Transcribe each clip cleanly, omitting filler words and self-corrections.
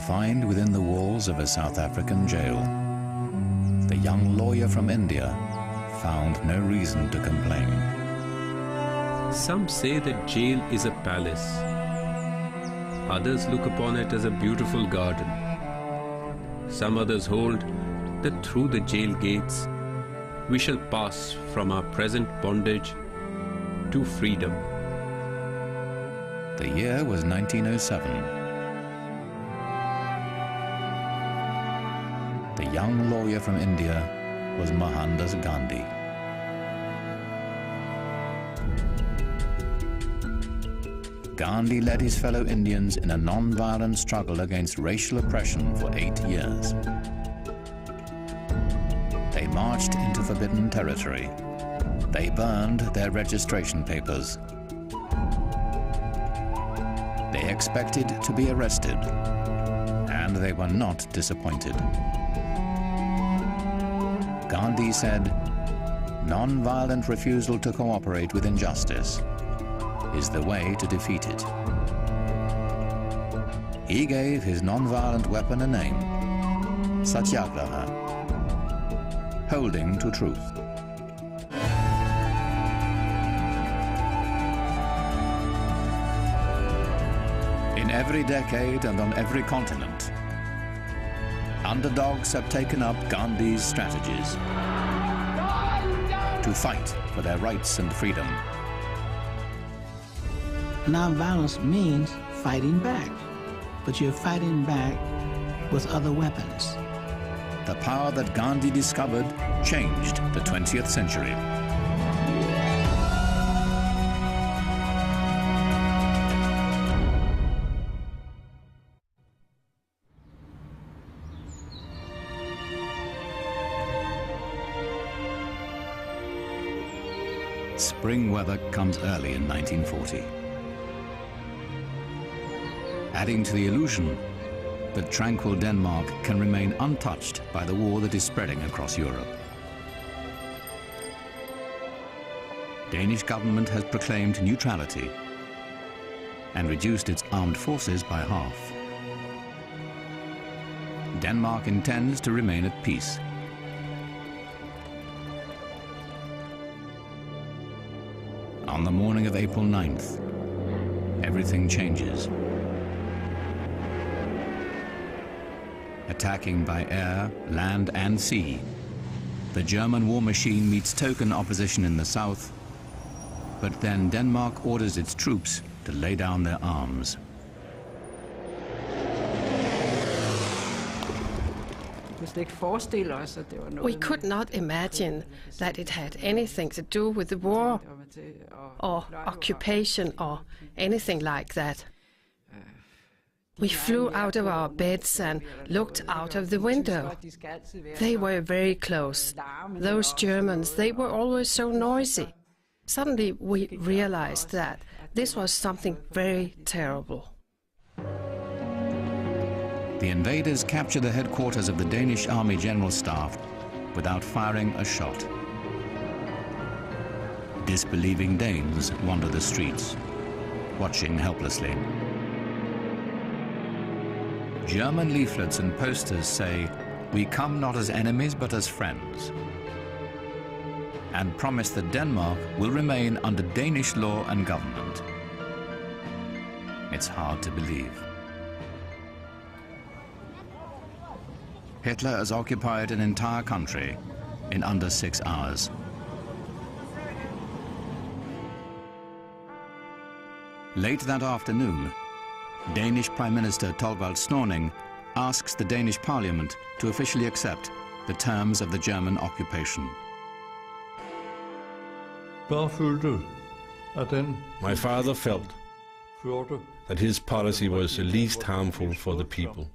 Confined within the walls of a South African jail, the young lawyer from India found no reason to complain. Some say that jail is a palace. Others look upon it as a beautiful garden. Some others hold that through the jail gates we shall pass from our present bondage to freedom. The year was 1907. The young lawyer from India was Mohandas Gandhi. Gandhi led his fellow Indians in a non-violent struggle against racial oppression for 8 years. They marched into forbidden territory. They burned their registration papers. They expected to be arrested, and they were not disappointed. Gandhi said, "Non-violent refusal to cooperate with injustice is the way to defeat it." He gave his non-violent weapon a name, Satyagraha, holding to truth. In every decade and on every continent, underdogs have taken up Gandhi's strategies to fight for their rights and freedom. Non-violence means fighting back, but you're fighting back with other weapons. The power that Gandhi discovered changed the 20th century. Spring weather comes early in 1940. Adding to the illusion that tranquil Denmark can remain untouched by the war that is spreading across Europe. Danish government has proclaimed neutrality and reduced its armed forces by half. Denmark intends to remain at peace. On the morning of April 9th, everything changes. Attacking by air, land and sea, the German war machine meets token opposition in the south, but then Denmark orders its troops to lay down their arms. We could not imagine that it had anything to do with the war or occupation or anything like that. We flew out of our beds and looked out of the window. They were very close. Those Germans, they were always so noisy. Suddenly we realized that this was something very terrible. The invaders capture the headquarters of the Danish Army General Staff without firing a shot. Disbelieving Danes wander the streets, watching helplessly. German leaflets and posters say, "We come not as enemies but as friends," and promise that Denmark will remain under Danish law and government. It's hard to believe. Hitler has occupied an entire country in under 6 hours. Late that afternoon, Danish Prime Minister Thorvald Snorning asks the Danish Parliament to officially accept the terms of the German occupation. My father felt that his policy was the least harmful for the people.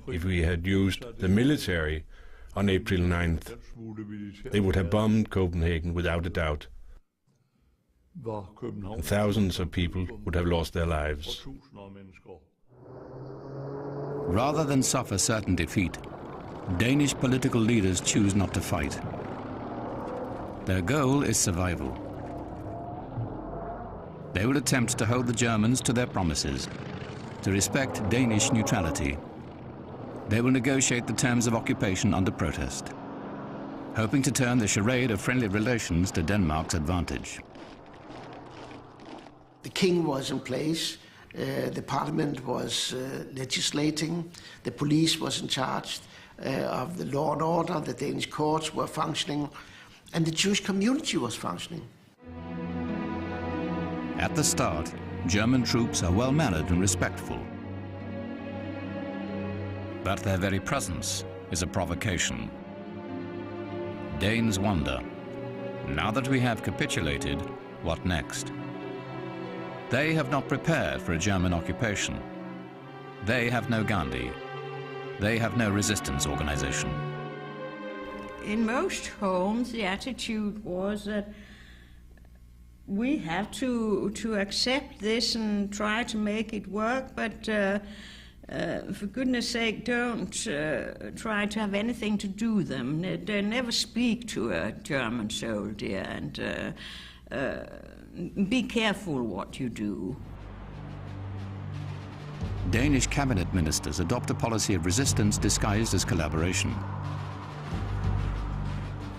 If we had used the military on April 9th, they would have bombed Copenhagen without a doubt. And thousands of people would have lost their lives. Rather than suffer certain defeat, Danish political leaders choose not to fight. Their goal is survival. They will attempt to hold the Germans to their promises, to respect Danish neutrality. They will negotiate the terms of occupation under protest, hoping to turn the charade of friendly relations to Denmark's advantage. The king was in place, the parliament was legislating, the police was in charge of the law and order, the Danish courts were functioning, and the Jewish community was functioning. At the start, German troops are well-mannered and respectful. But their very presence is a provocation. Danes wonder, now that we have capitulated, what next? They have not prepared for a German occupation. They have no Gandhi. They have no resistance organization. In most homes, the attitude was that we have to accept this and try to make it work, but for goodness sake, don't try to have anything to do with them. They never speak to a German soldier, and be careful what you do. Danish cabinet ministers adopt a policy of resistance disguised as collaboration.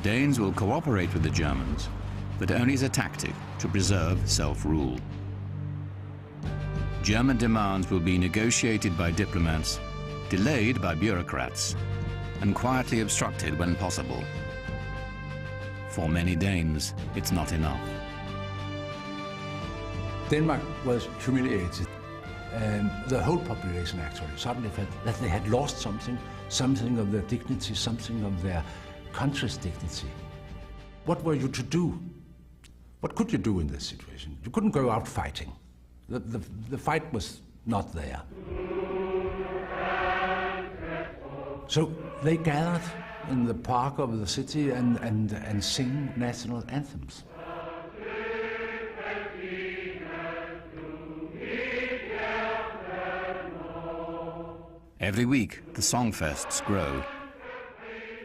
Danes will cooperate with the Germans, but only as a tactic to preserve self-rule. German demands will be negotiated by diplomats, delayed by bureaucrats, and quietly obstructed when possible. For many Danes, it's not enough. Denmark was humiliated, and the whole population actually suddenly felt that they had lost something of their dignity, something of their country's dignity. What were you to do? What could you do in this situation? You couldn't go out fighting. The fight was not there. So they gathered in the park of the city and sing national anthems. Every week, the songfests grow,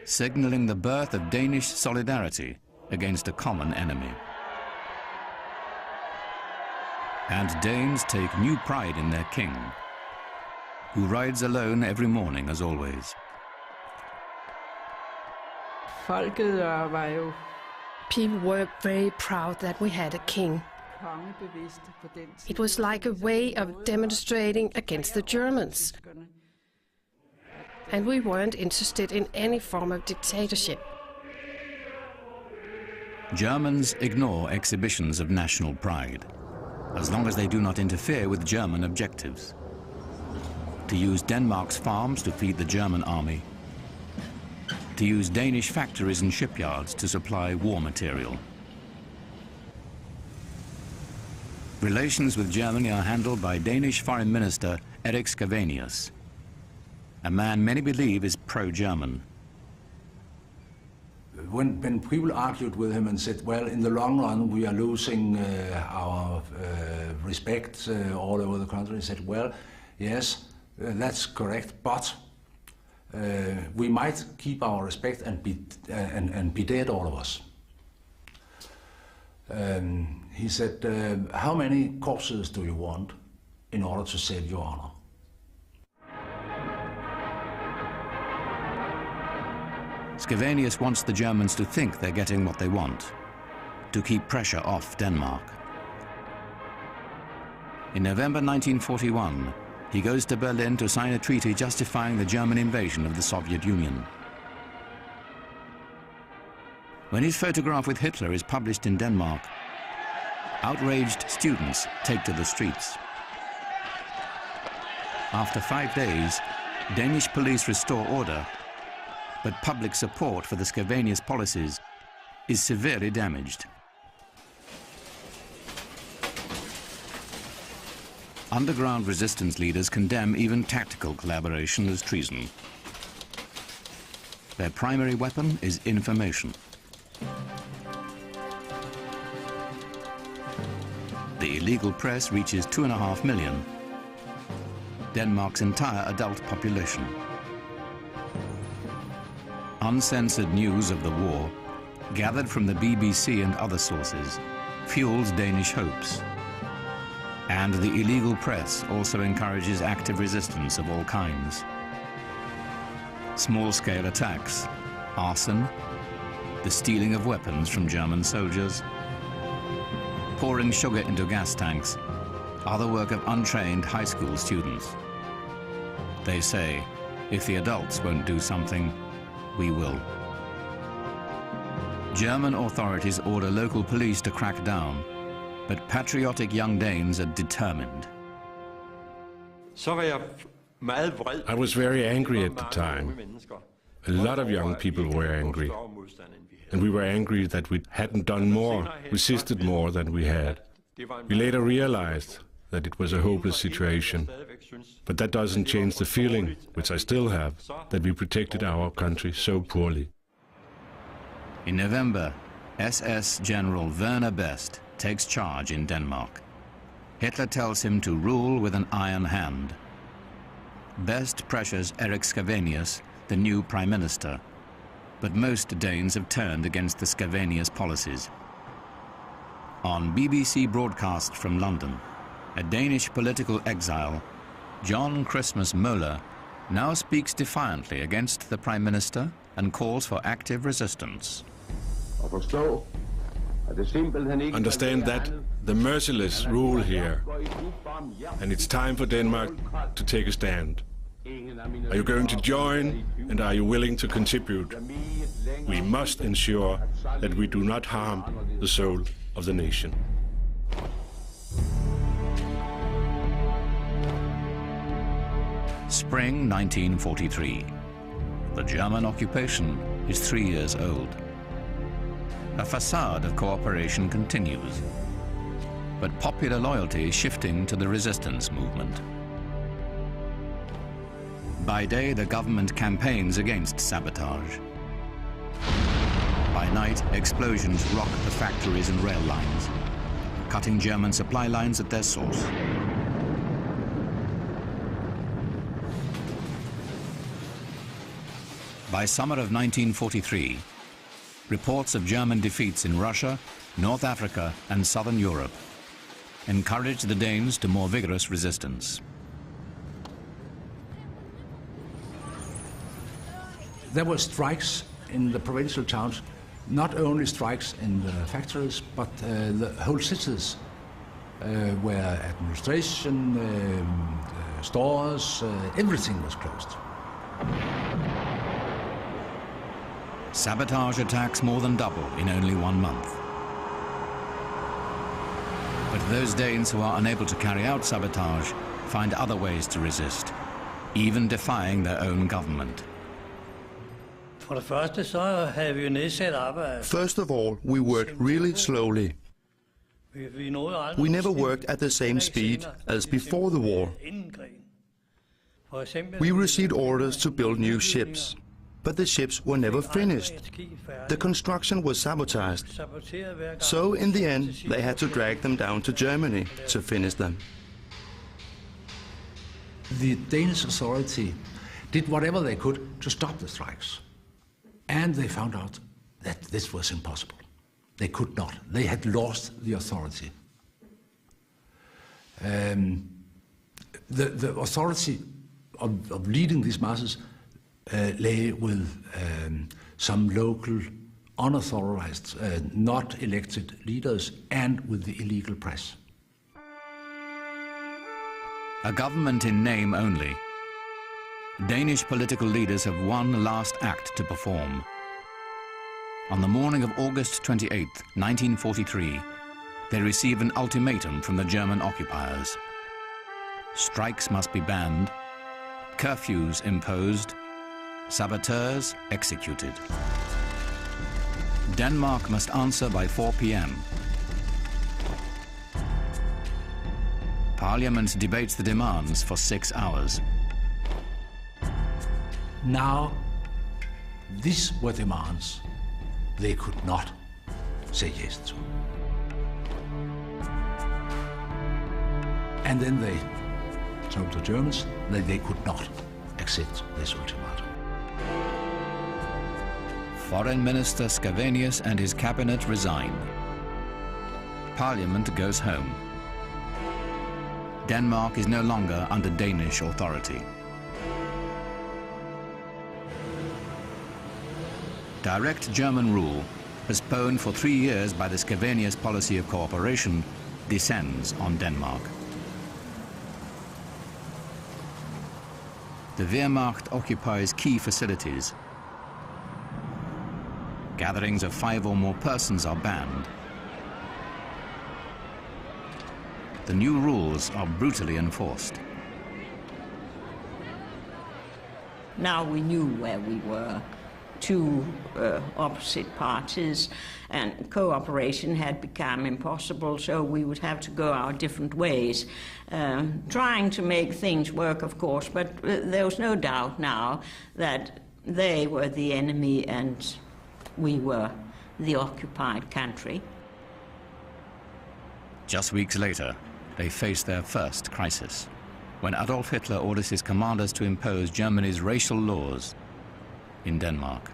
signaling the birth of Danish solidarity against a common enemy. And Danes take new pride in their king, who rides alone every morning as always. People were very proud that we had a king. It was like a way of demonstrating against the Germans. And we weren't interested in any form of dictatorship. Germans ignore exhibitions of national pride, as long as they do not interfere with German objectives. To use Denmark's farms to feed the German army, to use Danish factories and shipyards to supply war material. Relations with Germany are handled by Danish Foreign Minister Erik Scavenius, a man many believe is pro-German. When people argued with him and said, well, in the long run we are losing our respect all over the country, he said, well, yes, that's correct, but we might keep our respect and be dead, all of us. He said, how many corpses do you want in order to save your honor? Scavenius wants the Germans to think they're getting what they want, to keep pressure off Denmark. In November 1941, he goes to Berlin to sign a treaty justifying the German invasion of the Soviet Union. When his photograph with Hitler is published in Denmark, outraged students take to the streets. After 5 days, Danish police restore order, but public support for the Scavenius policies is severely damaged. Underground resistance leaders condemn even tactical collaboration as treason. Their primary weapon is information. The illegal press reaches 2.5 million, Denmark's entire adult population. Uncensored news of the war, gathered from the BBC and other sources, fuels Danish hopes. And the illegal press also encourages active resistance of all kinds. Small-scale attacks, arson, the stealing of weapons from German soldiers, pouring sugar into gas tanks are the work of untrained high school students. They say, if the adults won't do something, we will. German authorities order local police to crack down, but patriotic young Danes are determined. I was very angry at the time. A lot of young people were angry. And we were angry that we hadn't done more, resisted more than we had. We later realized that it was a hopeless situation. But that doesn't change the feeling, which I still have, that we protected our country so poorly. In November, SS General Werner Best takes charge in Denmark. Hitler tells him to rule with an iron hand. Best pressures Erik Scavenius, the new prime minister, but most Danes have turned against the Scavenius policies. On BBC broadcast from London, a Danish political exile, John Christmas Møller, now speaks defiantly against the prime minister and calls for active resistance. Understand that the merciless rule here, and it's time for Denmark to take a stand. Are you going to join, and are you willing to contribute? We must ensure that we do not harm the soul of the nation. Spring 1943. The German occupation is 3 years old. A facade of cooperation continues, but popular loyalty is shifting to the resistance movement. By day, the government campaigns against sabotage. By night, explosions rock the factories and rail lines, cutting German supply lines at their source. By summer of 1943, reports of German defeats in Russia, North Africa, and Southern Europe encouraged the Danes to more vigorous resistance. There were strikes in the provincial towns, not only strikes in the factories, but the whole cities where administration, stores, everything was closed. Sabotage attacks more than double in only 1 month. But those Danes who are unable to carry out sabotage find other ways to resist, even defying their own government. First of all, we worked really slowly. We never worked at the same speed as before the war. We received orders to build new ships, but the ships were never finished. The construction was sabotaged. So in the end, they had to drag them down to Germany to finish them. The Danish authority did whatever they could to stop the strikes. And they found out that this was impossible. They could not. They had lost the authority. The authority of leading these masses lay with some local, unauthorized, not elected leaders, and with the illegal press. A government in name only, Danish political leaders have one last act to perform. On the morning of August 28, 1943, they receive an ultimatum from the German occupiers. Strikes must be banned, curfews imposed, saboteurs executed. Denmark must answer by 4 p.m. Parliament debates the demands for 6 hours. Now, these were demands they could not say yes to. And then they told the Germans that they could not accept this ultimatum. Foreign Minister Scavenius and his cabinet resign. Parliament goes home. Denmark is no longer under Danish authority. Direct German rule, postponed for 3 years by the Scavenius policy of cooperation, descends on Denmark. The Wehrmacht occupies key facilities. Gatherings of 5 or more persons are banned. The new rules are brutally enforced. Now we knew where we were, two opposite parties, and cooperation had become impossible, so we would have to go our different ways, trying to make things work, of course, but there was no doubt now that they were the enemy and we were the occupied country. Just weeks later, they face their first crisis, when Adolf Hitler orders his commanders to impose Germany's racial laws in Denmark.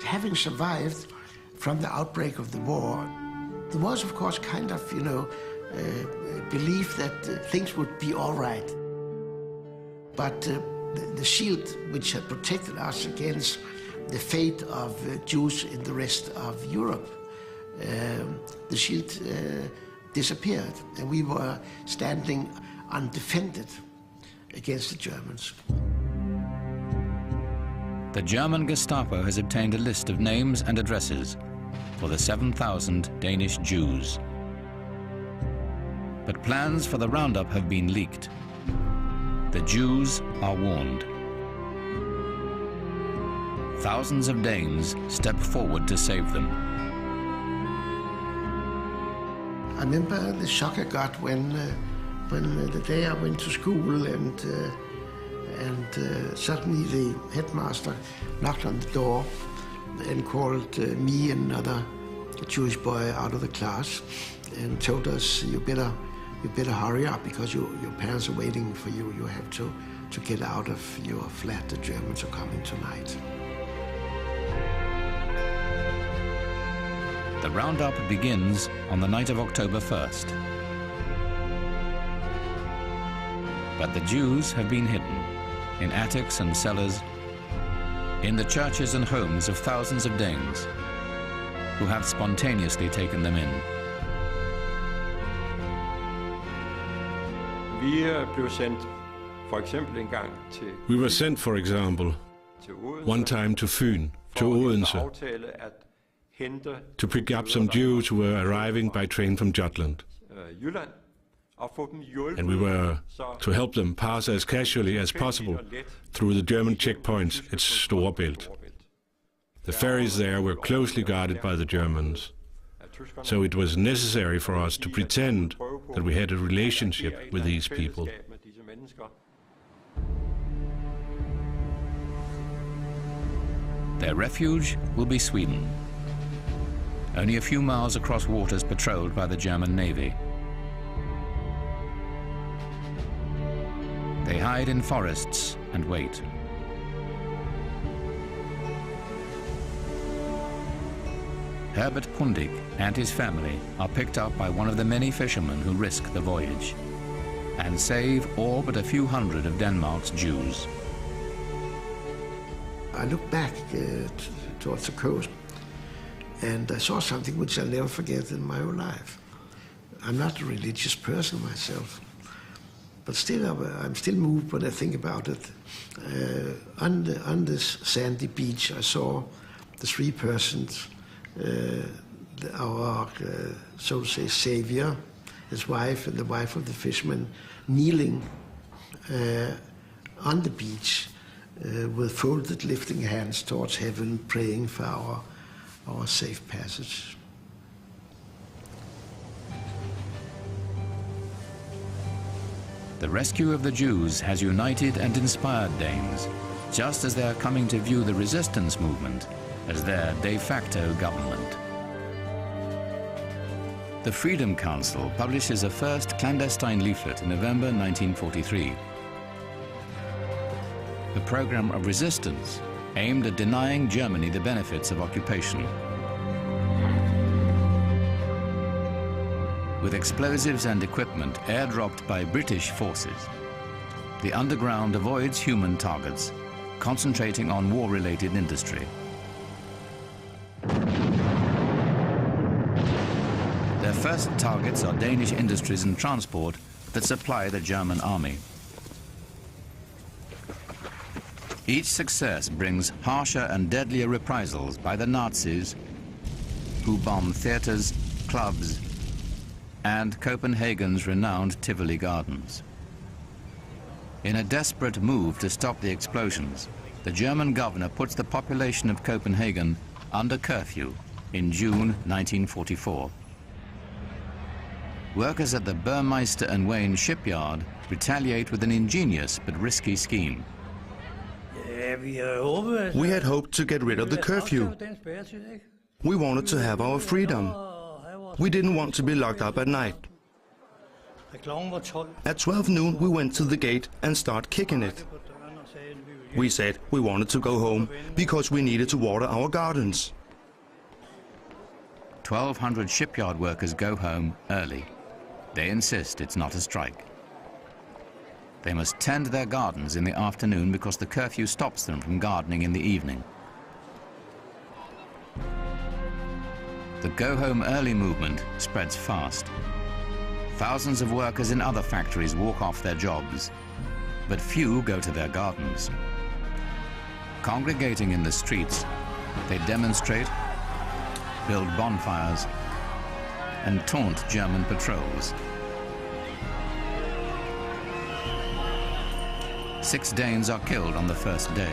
Having survived from the outbreak of the war, there was, of course, kind of, belief that things would be all right. But the shield which had protected us against the fate of Jews in the rest of Europe, the shield disappeared, and we were standing undefended against the Germans. The German Gestapo has obtained a list of names and addresses for the 7,000 Danish Jews. But plans for the roundup have been leaked. The Jews are warned. Thousands of Danes step forward to save them. I remember the shock I got when the day I went to school and suddenly the headmaster knocked on the door and called me and another Jewish boy out of the class and told us, you better hurry up because your parents are waiting for you. You have to get out of your flat. The Germans are coming tonight. The roundup begins on the night of October 1st. But the Jews have been hidden in attics and cellars, in the churches and homes of thousands of Danes who have spontaneously taken them in. We were sent, for example, one time to Fyn, to Odense, to pick up some Jews who were arriving by train from Jutland. And we were to help them pass as casually as possible through the German checkpoints at Storebælt. The ferries there were closely guarded by the Germans, so it was necessary for us to pretend that we had a relationship with these people. Their refuge will be Sweden, only a few miles across waters patrolled by the German Navy. They hide in forests and wait. Herbert Pundig and his family are picked up by one of the many fishermen who risk the voyage and save all but a few hundred of Denmark's Jews. I looked back towards the coast and I saw something which I'll never forget in my whole life. I'm not a religious person myself, but still, I'm still moved when I think about it. On this sandy beach, I saw the 3 persons, our, so to say, savior, his wife, and the wife of the fisherman, kneeling on the beach with folded, lifting hands towards heaven, praying for our safe passage. The rescue of the Jews has united and inspired Danes, just as they are coming to view the resistance movement as their de facto government. The Freedom Council publishes a first clandestine leaflet in November 1943. The program of resistance aimed at denying Germany the benefits of occupation. With explosives and equipment airdropped by British forces, the underground avoids human targets, concentrating on war-related industry. Their first targets are Danish industries and transport that supply the German army. Each success brings harsher and deadlier reprisals by the Nazis, who bomb theaters, clubs, and Copenhagen's renowned Tivoli Gardens. In a desperate move to stop the explosions, the German governor puts the population of Copenhagen under curfew in June 1944. Workers at the Burmeister and Wain shipyard retaliate with an ingenious but risky scheme. We had hoped to get rid of the curfew. We wanted to have our freedom. We didn't want to be locked up at night. At 12 noon, we went to the gate and started kicking it. We said we wanted to go home because we needed to water our gardens. 1,200 shipyard workers go home early. They insist it's not a strike. They must tend their gardens in the afternoon because the curfew stops them from gardening in the evening. The go-home-early movement spreads fast. Thousands of workers in other factories walk off their jobs, but few go to their gardens. Congregating in the streets, they demonstrate, build bonfires, and taunt German patrols. 6 Danes are killed on the first day.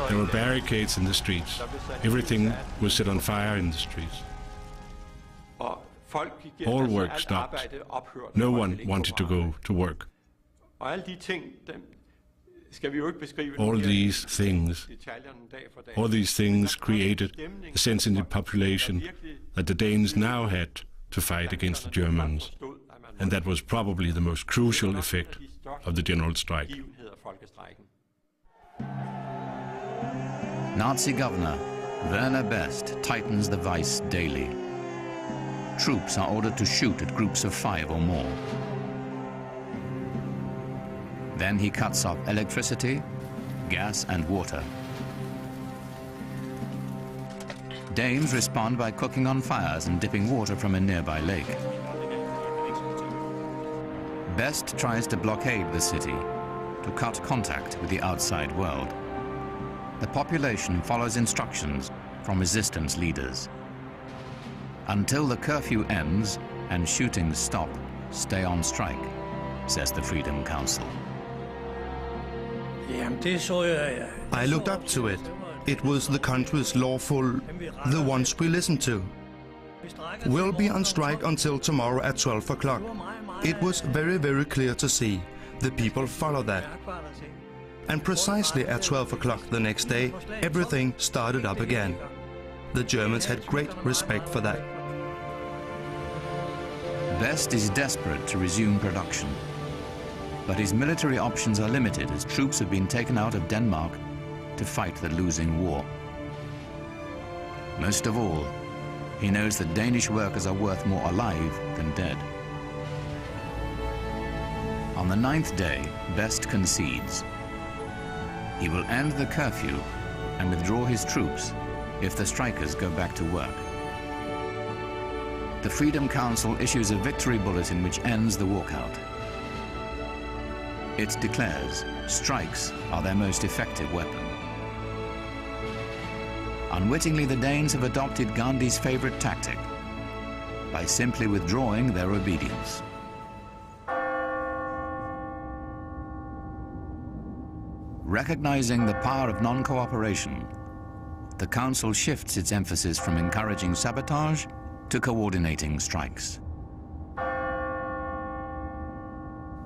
There were barricades in the streets. Everything was set on fire in the streets. All work stopped. No one wanted to go to work. All these things created a sense in the population that the Danes now had to fight against the Germans. And that was probably the most crucial effect of the general strike. Nazi governor Werner Best tightens the vice daily. Troops are ordered to shoot at groups of 5 or more. Then he cuts off electricity, gas and water. Danes respond by cooking on fires and dipping water from a nearby lake. Best tries to blockade the city, to cut contact with the outside world. The population follows instructions from resistance leaders. Until the curfew ends and shootings stop, stay on strike, says the Freedom Council. I looked up to it. It was the country's lawful, the ones we listened to. We'll be on strike until tomorrow at 12 o'clock. It was very, very clear to see. The people follow that. And precisely at 12 o'clock the next day, everything started up again. The Germans had great respect for that. Best is desperate to resume production. But his military options are limited as troops have been taken out of Denmark to fight the losing war. Most of all, he knows that Danish workers are worth more alive than dead. On the 9th day, Best concedes. He will end the curfew and withdraw his troops if the strikers go back to work. The Freedom Council issues a victory bulletin which ends the walkout. It declares strikes are their most effective weapon. Unwittingly, the Danes have adopted Gandhi's favorite tactic by simply withdrawing their obedience. Recognizing the power of non-cooperation, the Council shifts its emphasis from encouraging sabotage to coordinating strikes.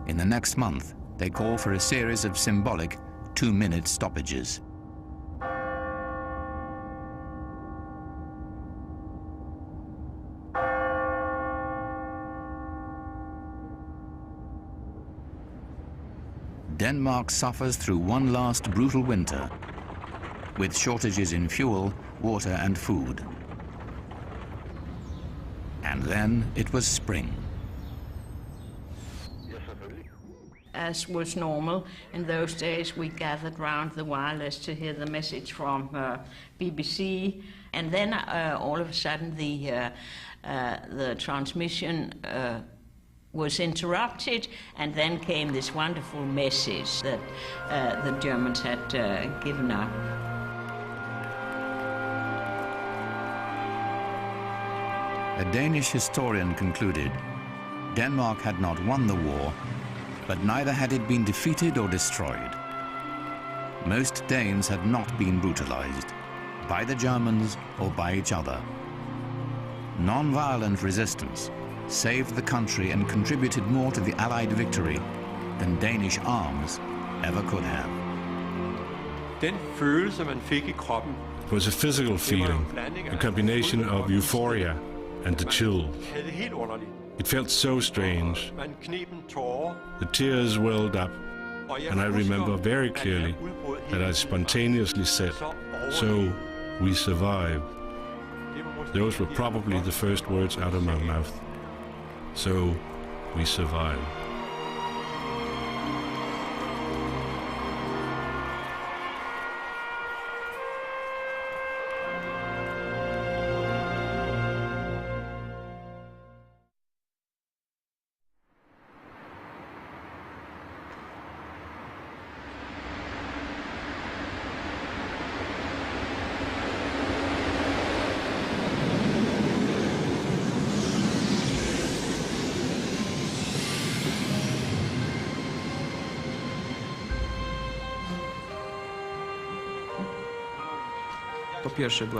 In the next month, they call for a series of symbolic 2-minute stoppages. Denmark suffers through one last brutal winter, with shortages in fuel, water and food. And then it was spring. As was normal in those days, we gathered round the wireless to hear the message from BBC, and then all of a sudden the transmission was interrupted, and then came this wonderful message that the Germans had given up. A Danish historian concluded, Denmark had not won the war, but neither had it been defeated or destroyed. Most Danes had not been brutalized, by the Germans or by each other. Non-violent resistance saved the country and contributed more to the Allied victory than Danish arms ever could have. It was a physical feeling, a combination of euphoria and the chill. It felt so strange. The tears welled up, and I remember very clearly that I spontaneously said, "So we survived." Those were probably the first words out of my mouth. So we survived.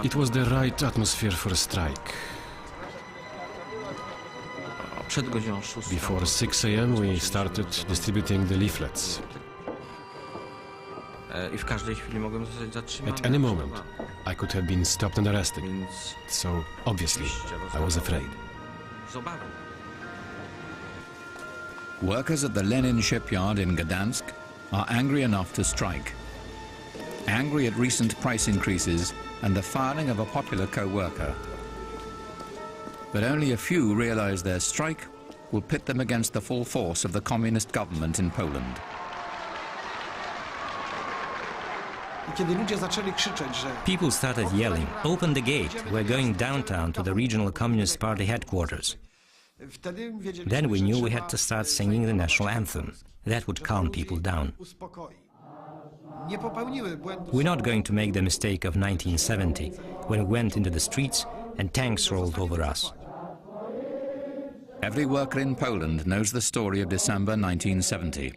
It was the right atmosphere for a strike. Before 6 a.m. we started distributing the leaflets. At any moment, I could have been stopped and arrested. So, obviously, I was afraid. Workers at the Lenin shipyard in Gdansk are angry enough to strike. Angry at recent price increases and the firing of a popular co-worker. But only a few realize their strike will pit them against the full force of the communist government in Poland. People started yelling, "Open the gate, we're going downtown to the regional Communist Party headquarters." Then we knew we had to start singing the national anthem. That would calm people down. We're not going to make the mistake of 1970, when we went into the streets and tanks rolled over us. Every worker in Poland knows the story of December 1970.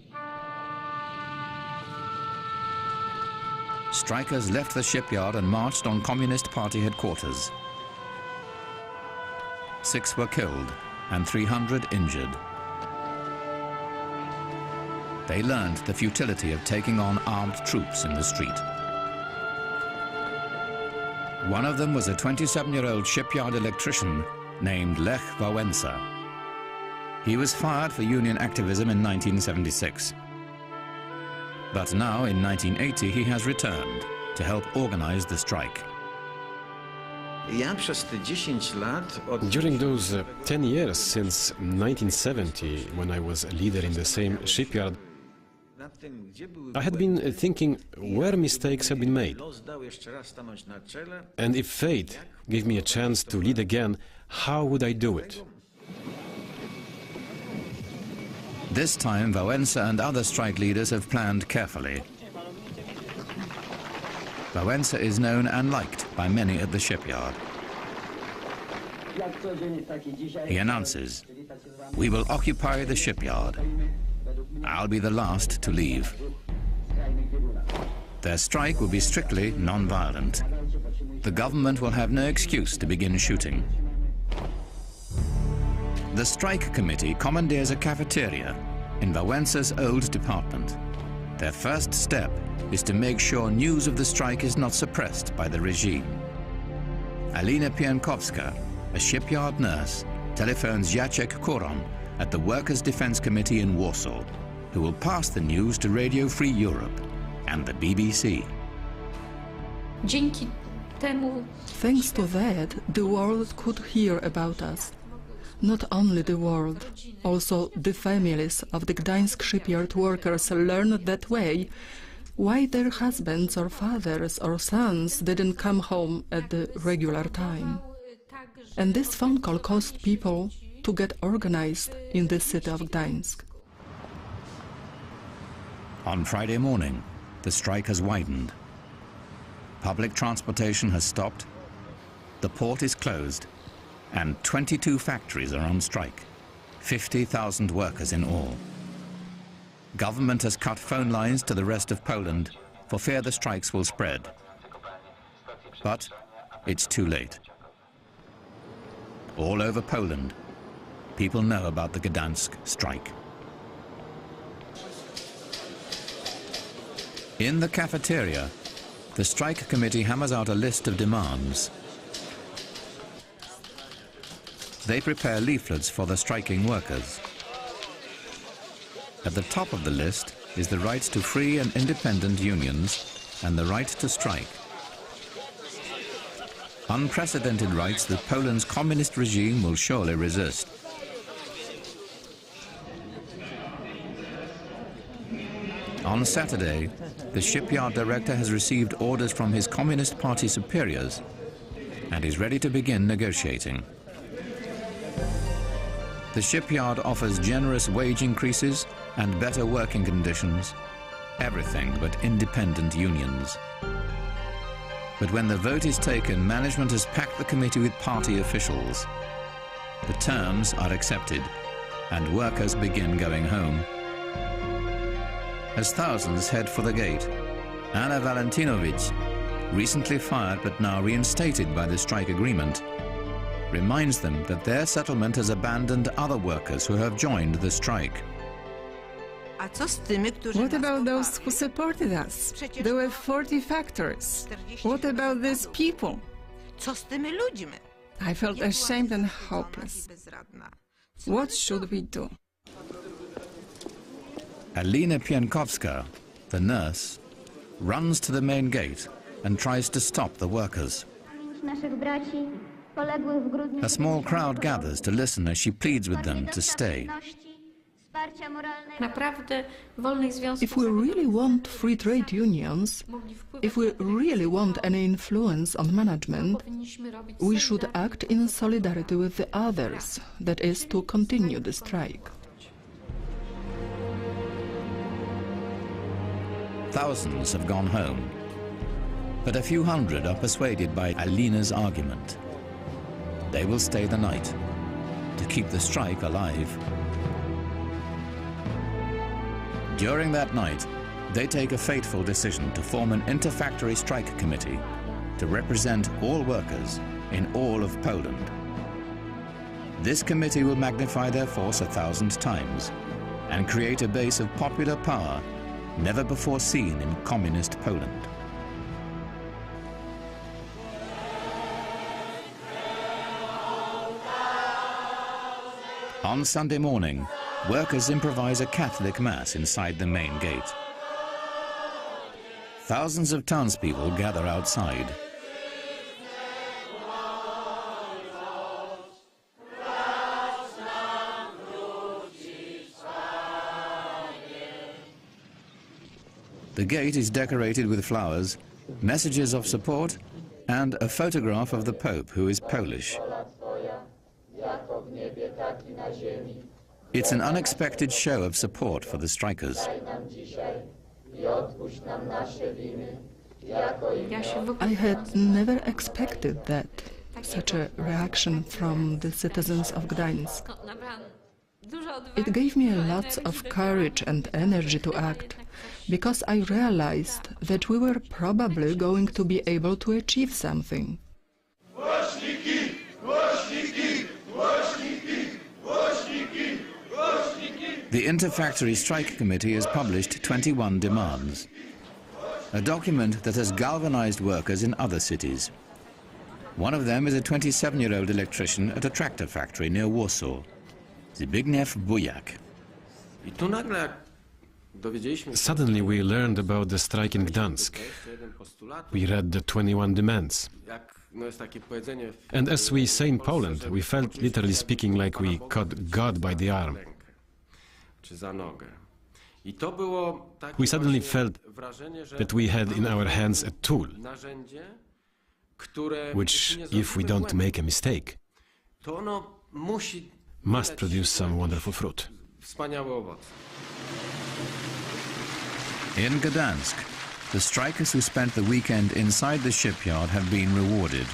Strikers left the shipyard and marched on Communist Party headquarters. 6 were killed and 300 injured. They learned the futility of taking on armed troops in the street. One of them was a 27-year-old shipyard electrician named Lech Wałęsa. He was fired for union activism in 1976. But now, in 1980, he has returned to help organize the strike. During those 10 years since 1970, when I was a leader in the same shipyard, I had been thinking where mistakes had been made. And if fate gave me a chance to lead again, how would I do it? This time, Wałęsa and other strike leaders have planned carefully. Wałęsa is known and liked by many at the shipyard. He announces, "We will occupy the shipyard. I'll be the last to leave." Their strike will be strictly non-violent. The government will have no excuse to begin shooting. The strike committee commandeers a cafeteria in Wałęsa's old department. Their first step is to make sure news of the strike is not suppressed by the regime. Alina Piankowska, a shipyard nurse, telephones Jacek Kuron at the Workers' Defense Committee in Warsaw. who will pass the news to Radio Free Europe and the BBC. Thanks to that, the world could hear about us. Not only the world, also the families of the Gdańsk shipyard workers learned that way why their husbands or fathers or sons didn't come home at the regular time. And this phone call caused people to get organized in the city of Gdańsk. On Friday morning, the strike has widened. Public transportation has stopped, the port is closed, and 22 factories are on strike, 50,000 workers in all. Government has cut phone lines to the rest of Poland for fear the strikes will spread. But it's too late. All over Poland, people know about the Gdańsk strike. In the cafeteria, the strike committee hammers out a list of demands. They prepare leaflets for the striking workers. At the top of the list is the right to free and independent unions and the right to strike. Unprecedented rights that Poland's communist regime will surely resist. On Saturday, the shipyard director has received orders from his Communist Party superiors and is ready to begin negotiating. The shipyard offers generous wage increases and better working conditions, everything but independent unions. But when the vote is taken, management has packed the committee with party officials. The terms are accepted and workers begin going home. As thousands head for the gate, Anna Valentinovic, recently fired but now reinstated by the strike agreement, reminds them that their settlement has abandoned other workers who have joined the strike. What about those who supported us? There were 40 factories. What about these people? I felt ashamed and hopeless. What should we do? Alina Piankowska, the nurse, runs to the main gate and tries to stop the workers. A small crowd gathers to listen as she pleads with them to stay. If we really want free trade unions, if we really want any influence on management, we should act in solidarity with the others, that is, to continue the strike. Thousands have gone home, but a few hundred are persuaded by Alina's argument. They will stay the night to keep the strike alive. During that night, they take a fateful decision to form an inter-factory strike committee to represent all workers in all of Poland. This committee will magnify their force 1,000 times and create a base of popular power never before seen in communist Poland. On Sunday morning, workers improvise a Catholic Mass inside the main gate. Thousands of townspeople gather outside. The gate is decorated with flowers, messages of support, and a photograph of the Pope, who is Polish. It's an unexpected show of support for the strikers. I had never expected that, such a reaction from the citizens of Gdańsk. It gave me lots of courage and energy to act, because I realized that we were probably going to be able to achieve something. The Inter-Factory Strike Committee has published 21 demands, a document that has galvanized workers in other cities. One of them is a 27-year-old electrician at a tractor factory near Warsaw, Zbigniew Bujak. Suddenly we learned about the strike in Gdansk. We read the 21 demands. And as we say in Poland, we felt, literally speaking, like we caught God by the arm. We suddenly felt that we had in our hands a tool, which, if we don't make a mistake, must produce some wonderful fruit. In Gdansk, the strikers who spent the weekend inside the shipyard have been rewarded.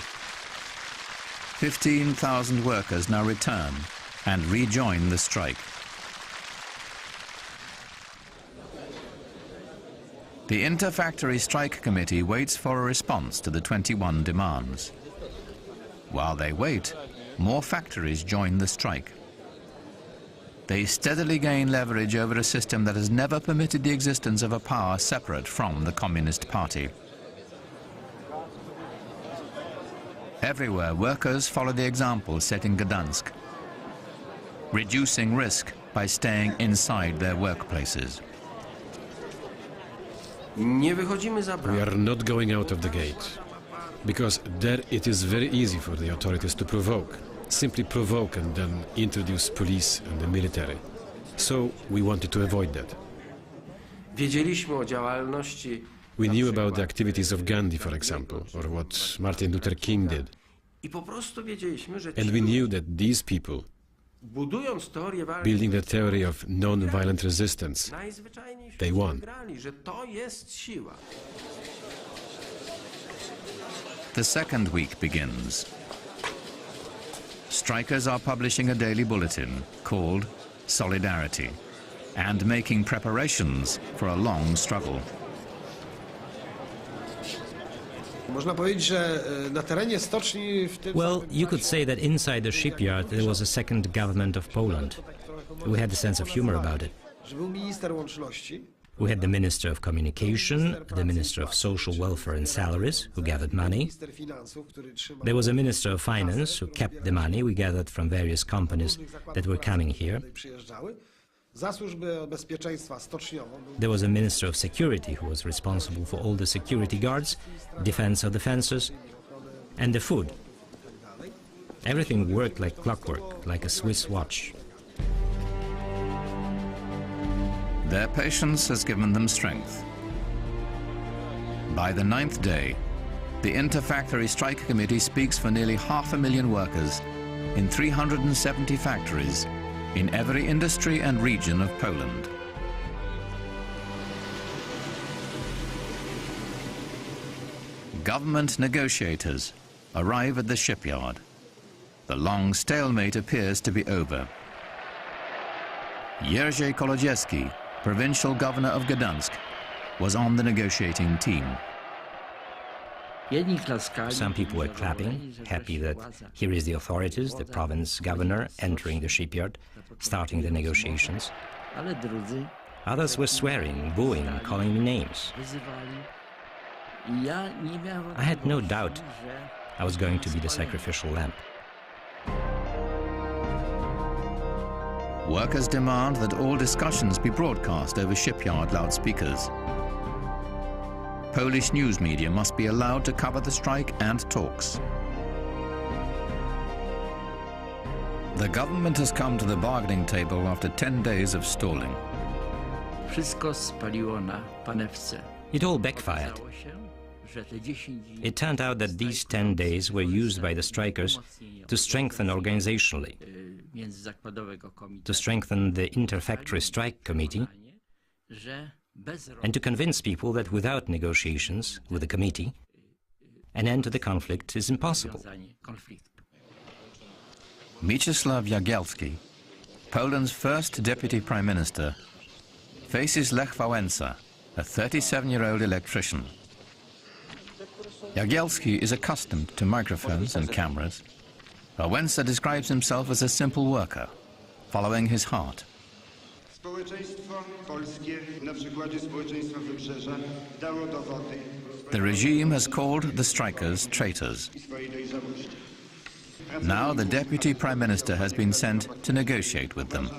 15,000 workers now return and rejoin the strike. The Inter-Factory Strike Committee waits for a response to the 21 demands. While they wait, more factories join the strike. They steadily gain leverage over a system that has never permitted the existence of a power separate from the Communist Party. Everywhere, workers follow the example set in Gdansk, reducing risk by staying inside their workplaces. We are not going out of the gate, because there it is very easy for the authorities to provoke. Simply provoke and then introduce police and the military. So we wanted to avoid that. We knew about the activities of Gandhi, for example, or what Martin Luther King did. And we knew that these people, building the theory of non-violent resistance, they won. The second week begins. Strikers are publishing a daily bulletin called Solidarity and making preparations for a long struggle. Well, you could say that inside the shipyard there was a second government of Poland. We had a sense of humor about it. We had the Minister of Communication, the Minister of Social Welfare and Salaries, who gathered money. There was a Minister of Finance, who kept the money we gathered from various companies that were coming here. There was a Minister of Security, who was responsible for all the security guards, defense of the fences, and the food. Everything worked like clockwork, like a Swiss watch. Their patience has given them strength. By the 9th day, the Inter-Factory Strike Committee speaks for nearly 500,000 workers in 370 factories in every industry and region of Poland. Government negotiators arrive at the shipyard. The long stalemate appears to be over. Jerzy Kolodziejski, provincial governor of Gdansk, was on the negotiating team. Some people were clapping, happy that here is the authorities, the province governor, entering the shipyard, starting the negotiations. Others were swearing, booing, calling me names. I had no doubt I was going to be the sacrificial lamb. Workers demand that all discussions be broadcast over shipyard loudspeakers. Polish news media must be allowed to cover the strike and talks. The government has come to the bargaining table after 10 days of stalling. It all backfired. It turned out that these 10 days were used by the strikers to strengthen organizationally, to strengthen the Inter-Factory Strike Committee, and to convince people that without negotiations with the committee, an end to the conflict is impossible. Mieczysław Jagielski, Poland's first deputy prime minister, faces Lech Wałęsa, a 37-year-old electrician. Jagielski is accustomed to microphones and cameras. Wałęsa describes himself as a simple worker, following his heart. The regime has called the strikers traitors. Now the deputy prime minister has been sent to negotiate with them.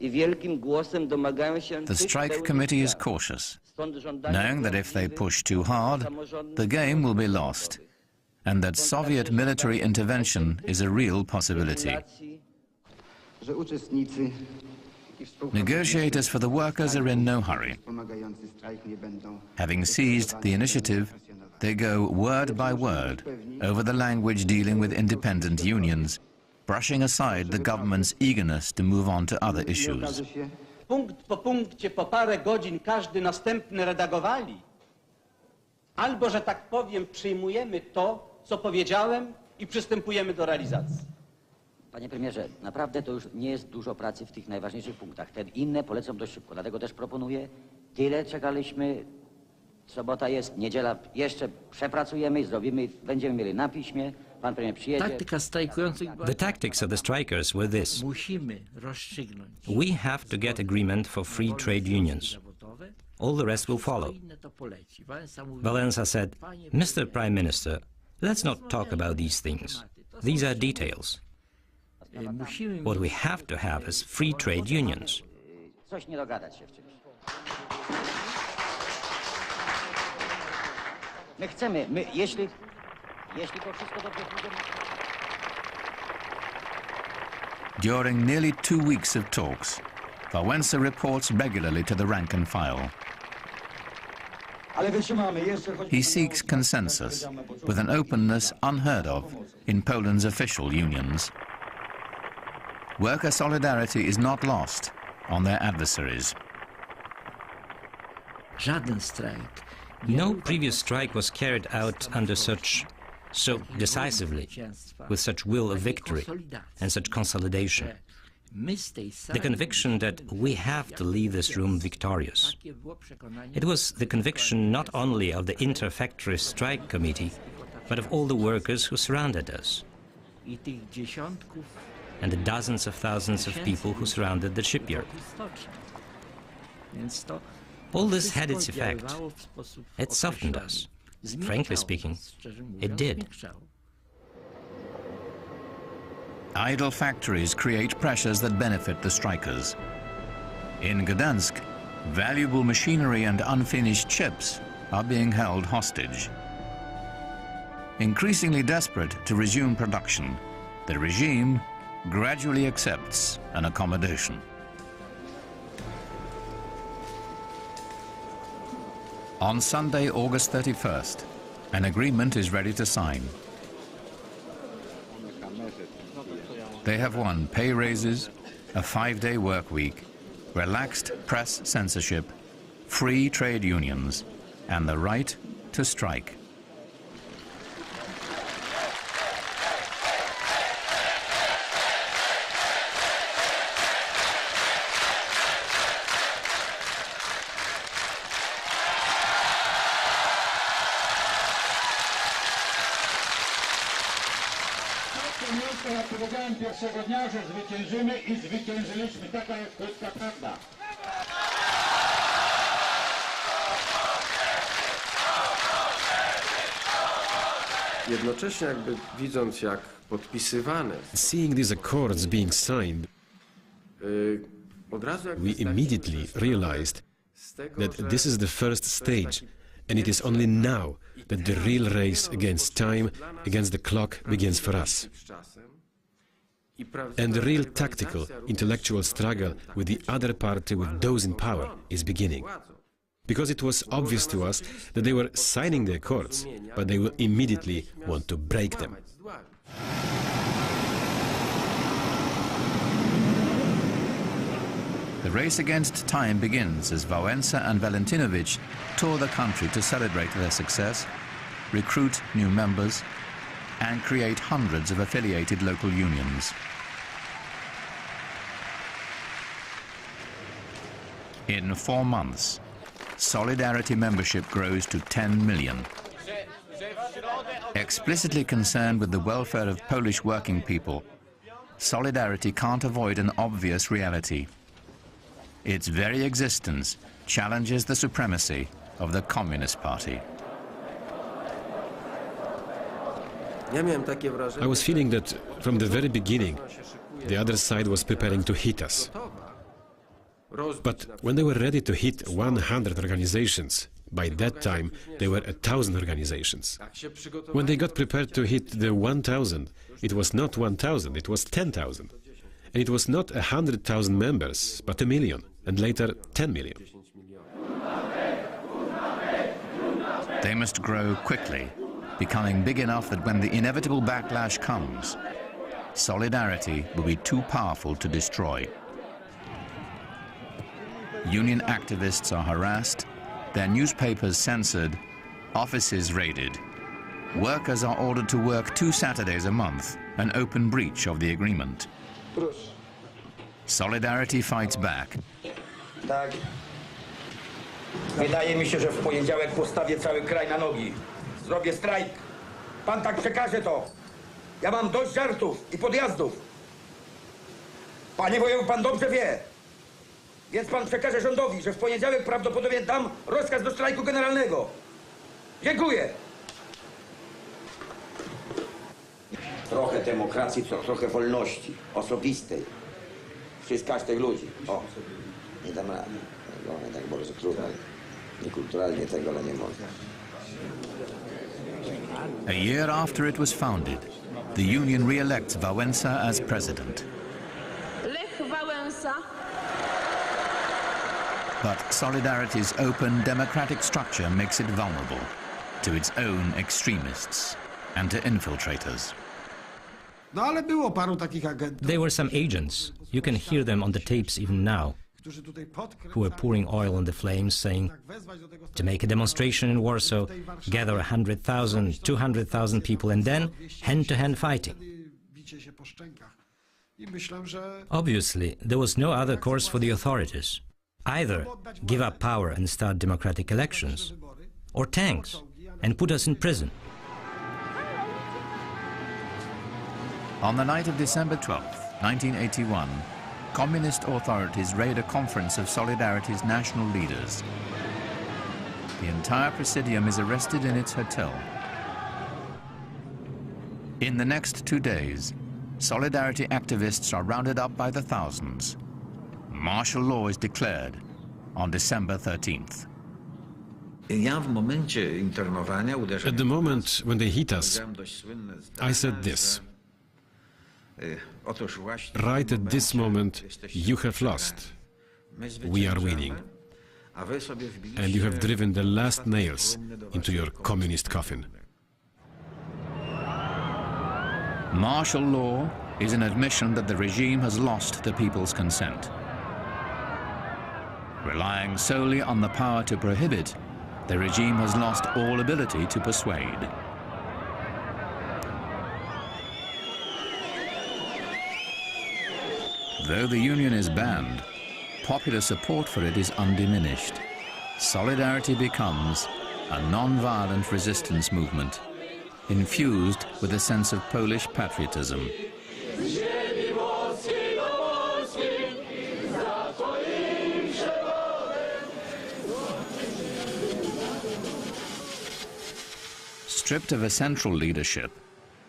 The strike committee is cautious, knowing that if they push too hard, the game will be lost, and that Soviet military intervention is a real possibility. Negotiators for the workers are in no hurry. Having seized the initiative, they go word by word over the language dealing with independent unions, brushing aside the government's eagerness to move on to other issues. Punkt po punkcie, po parę godzin każdy następny redagowali, albo, że tak powiem, przyjmujemy to, co powiedziałem i przystępujemy do realizacji. Panie premierze, naprawdę to już nie jest dużo pracy w tych najważniejszych punktach. Te inne polecą dość szybko, dlatego też proponuję, tyle czekaliśmy, sobota jest, niedziela jeszcze przepracujemy i zrobimy, będziemy mieli na piśmie, pan premier przyjedzie. The tactics of the strikers were this. We have to get agreement for free trade unions. All the rest will follow. Wałęsa said, Mr. Prime Minister, let's not talk about these things. These are details. What we have to have is free trade unions. Coś nie dogadać się w czymś. My chcemy, jeśli to wszystko dobrze pójdzie... During nearly 2 weeks of talks, Wałęsa reports regularly to the rank and file. He seeks consensus with an openness unheard of in Poland's official unions. Worker solidarity is not lost on their adversaries. No previous strike was carried out under so decisively, with such will of victory and such consolidation. The conviction that we have to leave this room victorious. It was the conviction not only of the inter-factory strike committee, but of all the workers who surrounded us, and the dozens of thousands of people who surrounded the shipyard. All this had its effect. It softened us. Frankly speaking, it did. Idle factories create pressures that benefit the strikers. In Gdansk, valuable machinery and unfinished ships are being held hostage. Increasingly desperate to resume production, the regime gradually accepts an accommodation. On Sunday, August 31st, an agreement is ready to sign. They have won pay raises, a 5-day work week, relaxed press censorship, free trade unions, and the right to strike. Ja powiedziałem pierwszego dnia, że zwyciężymy i zwyciężyliśmy. Taka jest krótka prawda. Jednocześnie jakby widząc jak podpisywane. Seeing these accords being signed, we immediately realized that this is the first stage, and it is only now that the real race against time, against the clock, begins for us. And the real tactical, intellectual struggle with the other party, with those in power, is beginning. Because it was obvious to us that they were signing the accords, but they will immediately want to break them. The race against time begins as Wałęsa and Valentynowicz tour the country to celebrate their success, recruit new members, and create hundreds of affiliated local unions. In 4 months, Solidarity membership grows to 10 million. Explicitly concerned with the welfare of Polish working people, Solidarity can't avoid an obvious reality. Its very existence challenges the supremacy of the Communist Party. I was feeling that from the very beginning, the other side was preparing to hit us. But when they were ready to hit 100 organizations, by that time there were 1,000 organizations. When they got prepared to hit the 1,000, it was not 1,000, it was 10,000. And it was not 100,000 members, but 1 million, and later 10 million. They must grow quickly, becoming big enough that when the inevitable backlash comes, solidarity will be too powerful to destroy. Union activists are harassed, their newspapers censored, offices raided. Workers are ordered to work 2 Saturdays a month, an open breach of the agreement. Solidarity fights back. Tak. Wydaje mi się, że w poniedziałek postawię cały kraj na nogi. Zrobię strajk. Pan tak przekaże to. Ja mam dość żartów i podjazdów. Panie wojewu, pan dobrze wie. Więc pan przekaże rządowi, że w poniedziałek prawdopodobnie dam rozkaz do strajku generalnego. Dziękuję. Trochę demokracji, trochę wolności osobistej. Przez każdych ludzi. O, nie dam rady. No, tak bardzo trudno. Niekulturalnie tego, ale nie można. A year after it was founded, the union re-elects Wałęsa as president. Lech Wałęsa. But Solidarity's open democratic structure makes it vulnerable to its own extremists and to infiltrators. There were some agents, you can hear them on the tapes even now, who were pouring oil on the flames, saying, to make a demonstration in Warsaw, gather 100,000, 200,000 people, and then hand-to-hand fighting. Obviously, there was no other course for the authorities. Either give up power and start democratic elections, or tanks and put us in prison. On the night of December 12, 1981, communist authorities raid a conference of Solidarity's national leaders. The entire presidium is arrested in its hotel. In the next 2 days, Solidarity activists are rounded up by the thousands. Martial law is declared on December 13th. At the moment when they hit us, I said this. Right at this moment, you have lost. We are winning. And you have driven the last nails into your communist coffin. Martial law is an admission that the regime has lost the people's consent. Relying solely on the power to prohibit, the regime has lost all ability to persuade. Though the union is banned, popular support for it is undiminished. Solidarity becomes a non-violent resistance movement, infused with a sense of Polish patriotism. Stripped of a central leadership,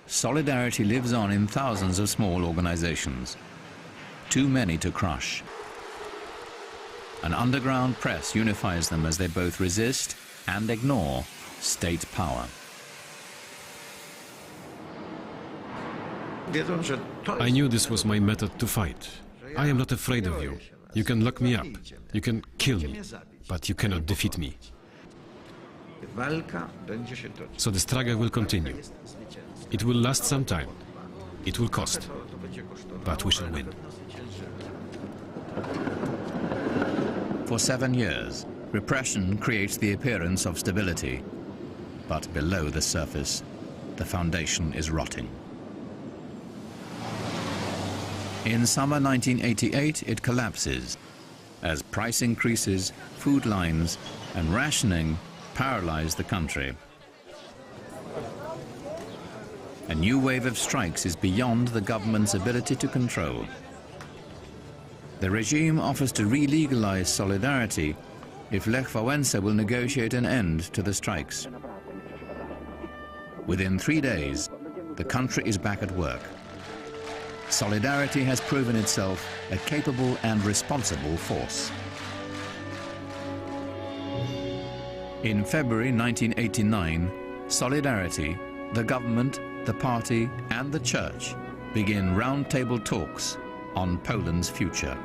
Solidarity lives on in thousands of small organizations, too many to crush. An underground press unifies them as they both resist and ignore state power. I knew this was my method to fight. I am not afraid of you. You can lock me up, you can kill me, but you cannot defeat me. So the struggle will continue. It will last some time. It will cost. But we shall win. For 7 years, repression creates the appearance of stability. But below the surface, the foundation is rotting. In summer 1988, it collapses as price increases, food lines, and rationing paralyze the country. A new wave of strikes is beyond the government's ability to control. The regime offers to re-legalize Solidarity if Lech Wałęsa will negotiate an end to the strikes. Within 3 days, the country is back at work. Solidarity has proven itself a capable and responsible force. In February 1989, Solidarity, the government, the party and the church begin roundtable talks on Poland's future.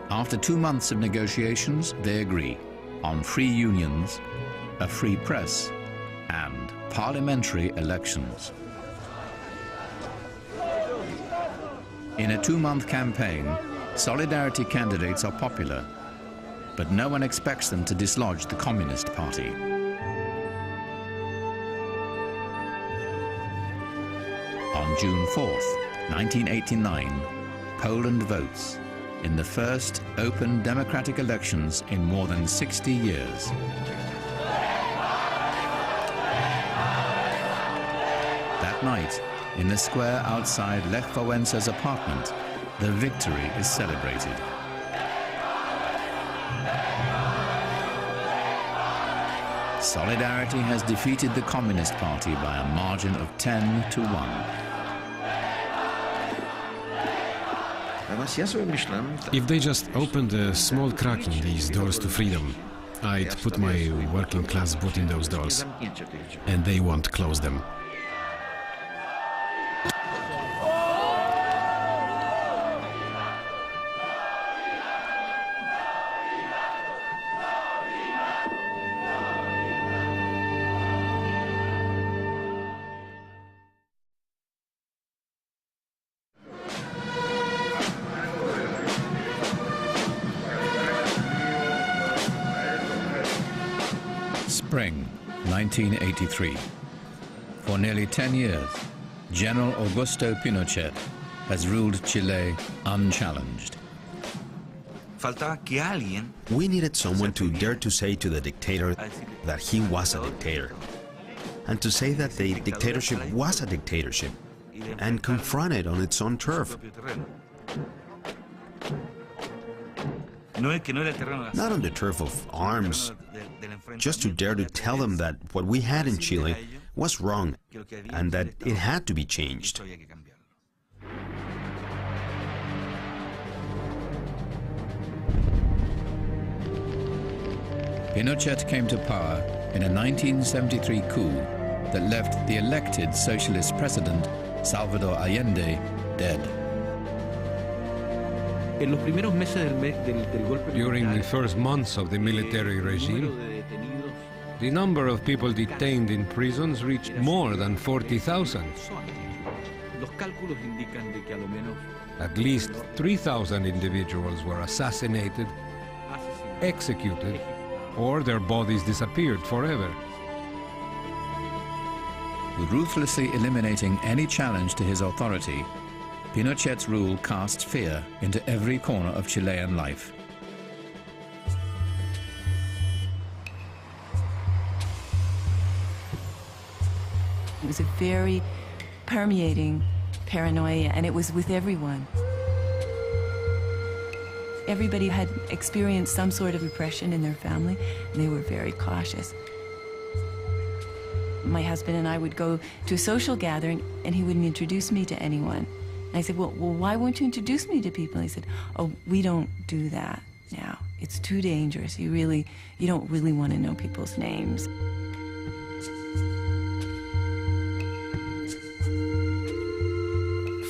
After 2 months of negotiations, they agree on free unions, a free press and parliamentary elections. In a 2-month campaign, Solidarity candidates are popular, but no one expects them to dislodge the Communist Party. On June 4th, 1989, Poland votes in the first open democratic elections in more than 60 years. That night, in the square outside Lech Wałęsa's apartment, the victory is celebrated. Solidarity has defeated the Communist Party by a margin of 10-1. If they just opened a small crack in these doors to freedom, I'd put my working class boot in those doors, and they won't close them. Spring 1983. For nearly 10 years, General Augusto Pinochet has ruled Chile unchallenged. We needed someone to dare to say to the dictator that he was a dictator, and to say that the dictatorship was a dictatorship, and confront it on its own turf. Not on the turf of arms, just to dare to tell them that what we had in Chile was wrong and that it had to be changed. Pinochet came to power in a 1973 coup that left the elected socialist president, Salvador Allende, dead. During the first months of the military regime, the number of people detained in prisons reached more than 40,000. At least 3,000 individuals were assassinated, executed, or their bodies disappeared forever. Ruthlessly eliminating any challenge to his authority, Pinochet's rule casts fear into every corner of Chilean life. It was a very permeating paranoia, and it was with everyone. Everybody had experienced some sort of oppression in their family, and they were very cautious. My husband and I would go to a social gathering, and he wouldn't introduce me to anyone. And I said, well, why won't you introduce me to people? He said, oh, we don't do that now. It's too dangerous. You don't really want to know people's names.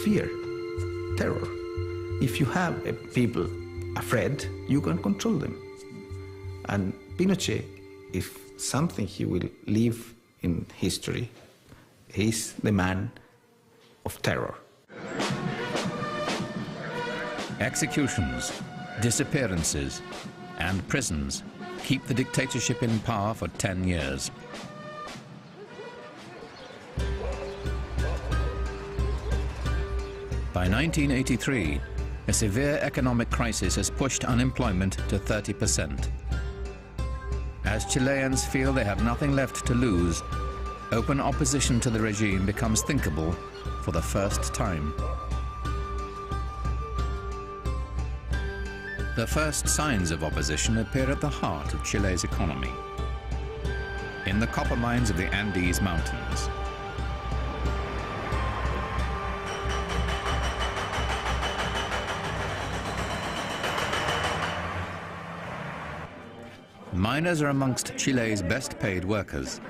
Fear, terror. If you have people afraid, you can control them. And Pinochet, if something he will leave in history, he's the man of terror. Executions, disappearances, and prisons keep the dictatorship in power for 10 years. By 1983, a severe economic crisis has pushed unemployment to 30%. As Chileans feel they have nothing left to lose, open opposition to the regime becomes thinkable for the first time. The first signs of opposition appear at the heart of Chile's economy, in the copper mines of the Andes Mountains. Miners are amongst Chile's best paid workers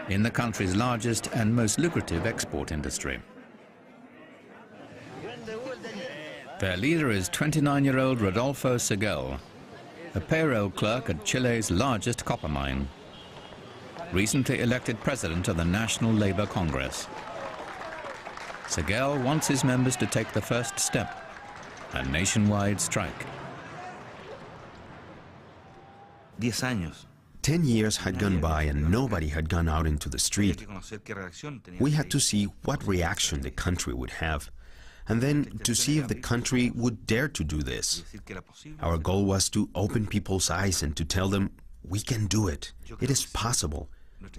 in the country's largest and most lucrative export industry. Their leader is 29-year-old Rodolfo Seguel, a payroll clerk at Chile's largest copper mine, recently elected president of the National Labor Congress. Seguel wants his members to take the first step, a nationwide strike. 10 years had gone by and nobody had gone out into the street. We had to see what reaction the country would have, and then to see if the country would dare to do this. Our goal was to open people's eyes and to tell them, we can do it. It is possible.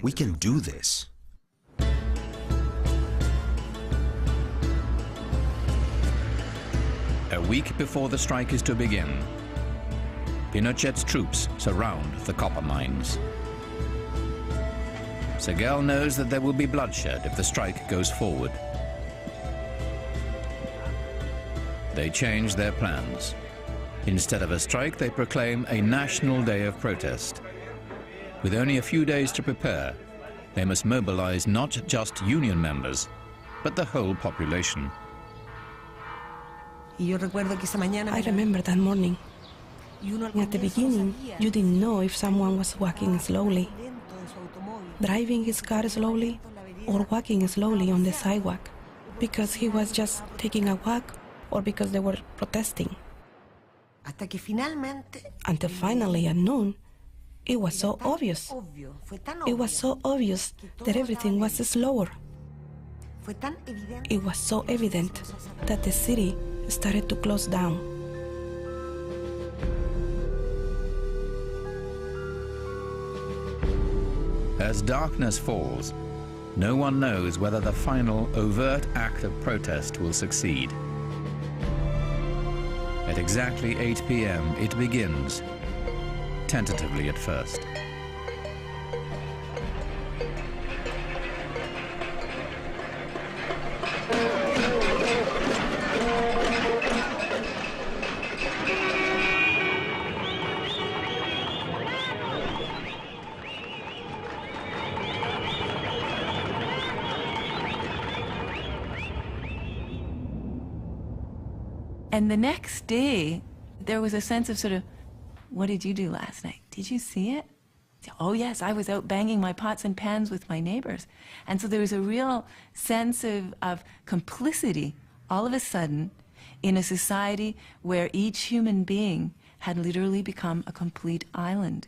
We can do this. A week before the strike is to begin, Pinochet's troops surround the copper mines. Seguel knows that there will be bloodshed if the strike goes forward. They change their plans. Instead of a strike, they proclaim a national day of protest. With only a few days to prepare, they must mobilize not just union members, but the whole population. I remember that morning. At the beginning, you didn't know if someone was walking slowly, driving his car slowly, or walking slowly on the sidewalk, because he was just taking a walk or because they were protesting. Until finally at noon, it was so obvious. It was so obvious that everything was slower. It was so evident that the city started to close down. As darkness falls, no one knows whether the final overt act of protest will succeed. At exactly 8 p.m. it begins, tentatively at first. And the next day, there was a sense of sort of, what did you do last night? Did you see it? Oh yes, I was out banging my pots and pans with my neighbors. And so there was a real sense of complicity all of a sudden in a society where each human being had literally become a complete island.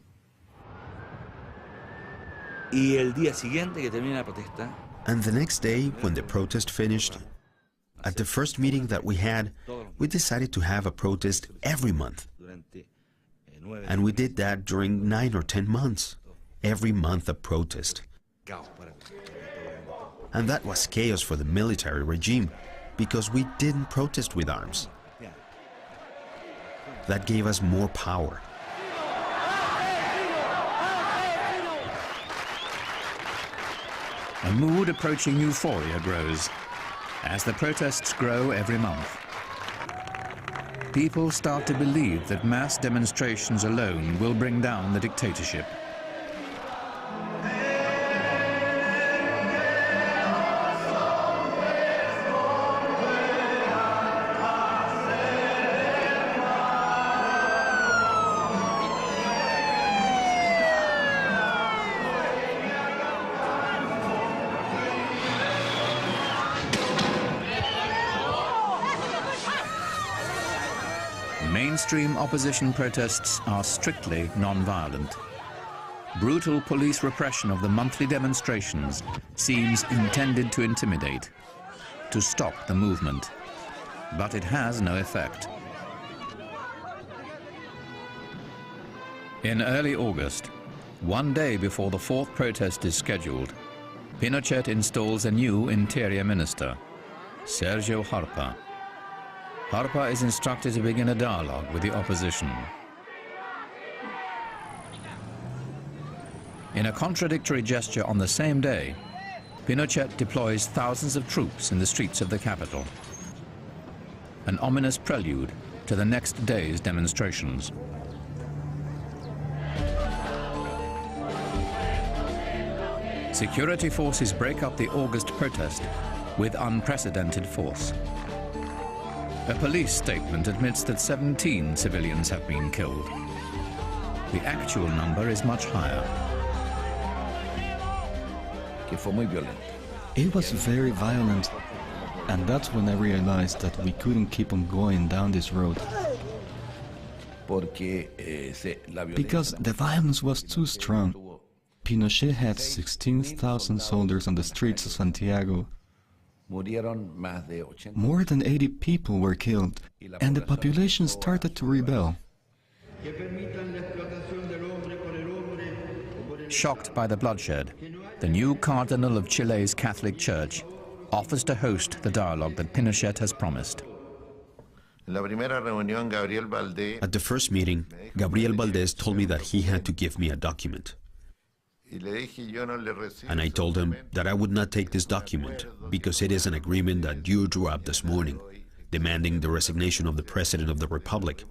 And the next day, when the protest finished, at the first meeting that we had, we decided to have a protest every month. And we did that during 9 or 10 months. Every month a protest. And that was chaos for the military regime, because we didn't protest with arms. That gave us more power. A mood approaching euphoria grows as the protests grow every month. People start to believe that mass demonstrations alone will bring down the dictatorship. Mainstream opposition protests are strictly non-violent. Brutal police repression of the monthly demonstrations seems intended to intimidate, to stop the movement, but it has no effect. In early August, one day before the fourth protest is scheduled, Pinochet installs a new interior minister, Sergio Harpa. Harpa is instructed to begin a dialogue with the opposition. In a contradictory gesture on the same day, Pinochet deploys thousands of troops in the streets of the capital. An ominous prelude to the next day's demonstrations. Security forces break up the August protest with unprecedented force. A police statement admits that 17 civilians have been killed. The actual number is much higher. It was very violent, and that's when I realized that we couldn't keep on going down this road. Because the violence was too strong. Pinochet had 16,000 soldiers on the streets of Santiago. More than 80 people were killed, and the population started to rebel. Shocked by the bloodshed, the new Cardinal of Chile's Catholic Church offers to host the dialogue that Pinochet has promised. At the first meeting, Gabriel Valdés told me that he had to give me a document. And I told him that I would not take this document because it is an agreement that you drew up this morning, demanding the resignation of the President of the Republic.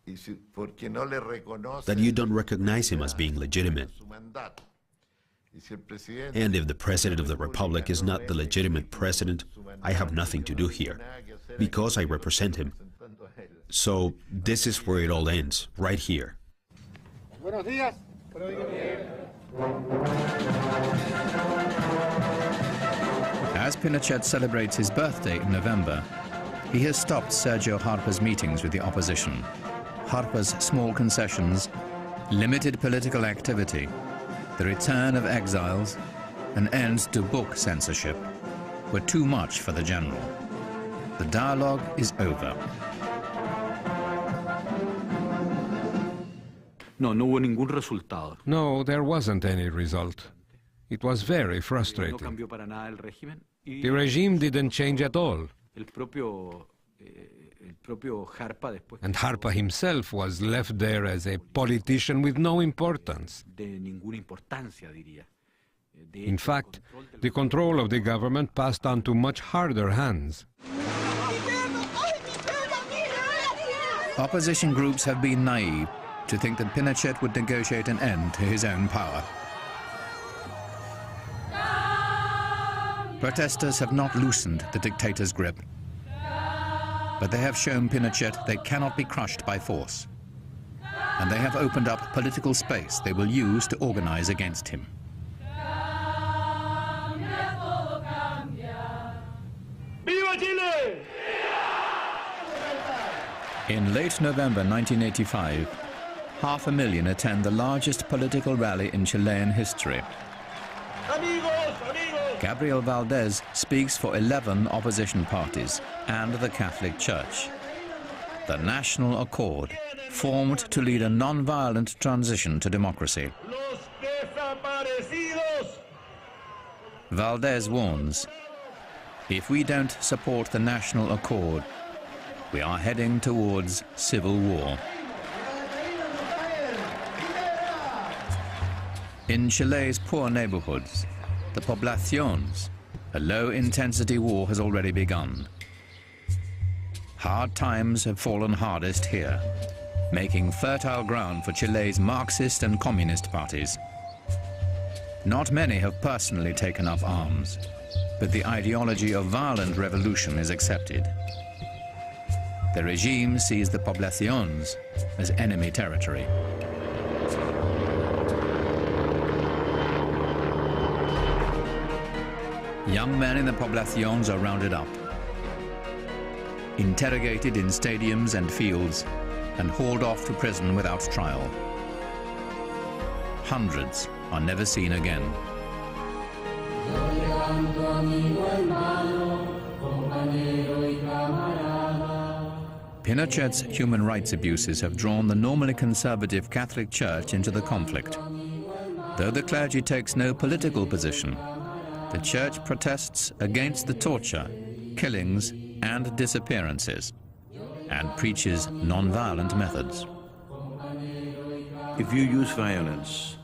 That you don't recognize him as being legitimate. And if the President of the Republic is not the legitimate president, I have nothing to do here, because I represent him. So this is where it all ends, right here. Buenos días. As Pinochet celebrates his birthday in November, he has stopped Sergio Harper's meetings with the opposition. Harper's small concessions, limited political activity, the return of exiles, an end to book censorship were too much for the general. The dialogue is over. No, there wasn't any result. It was very frustrating. The regime didn't change at all. And Harpa himself was left there as a politician with no importance. In fact, the control of the government passed on to much harder hands. Opposition groups have been naive to think that Pinochet would negotiate an end to his own power. Protesters have not loosened the dictator's grip, but they have shown Pinochet they cannot be crushed by force, and they have opened up political space they will use to organize against him. Viva Chile! In late November 1985, 500,000 attend the largest political rally in Chilean history. Gabriel Valdés speaks for 11 opposition parties and the Catholic Church. The National Accord, formed to lead a non-violent transition to democracy. Valdés warns, if we don't support the National Accord, we are heading towards civil war. In Chile's poor neighborhoods, the poblaciones, a low-intensity war has already begun. Hard times have fallen hardest here, making fertile ground for Chile's Marxist and Communist parties. Not many have personally taken up arms, but the ideology of violent revolution is accepted. The regime sees the poblaciones as enemy territory. Young men in the poblaciones are rounded up, interrogated in stadiums and fields, and hauled off to prison without trial. Hundreds are never seen again. Pinochet's human rights abuses have drawn the normally conservative Catholic Church into the conflict. Though the clergy takes no political position, the Church protests against the torture, killings, and disappearances, and preaches non-violent methods. If you use violence,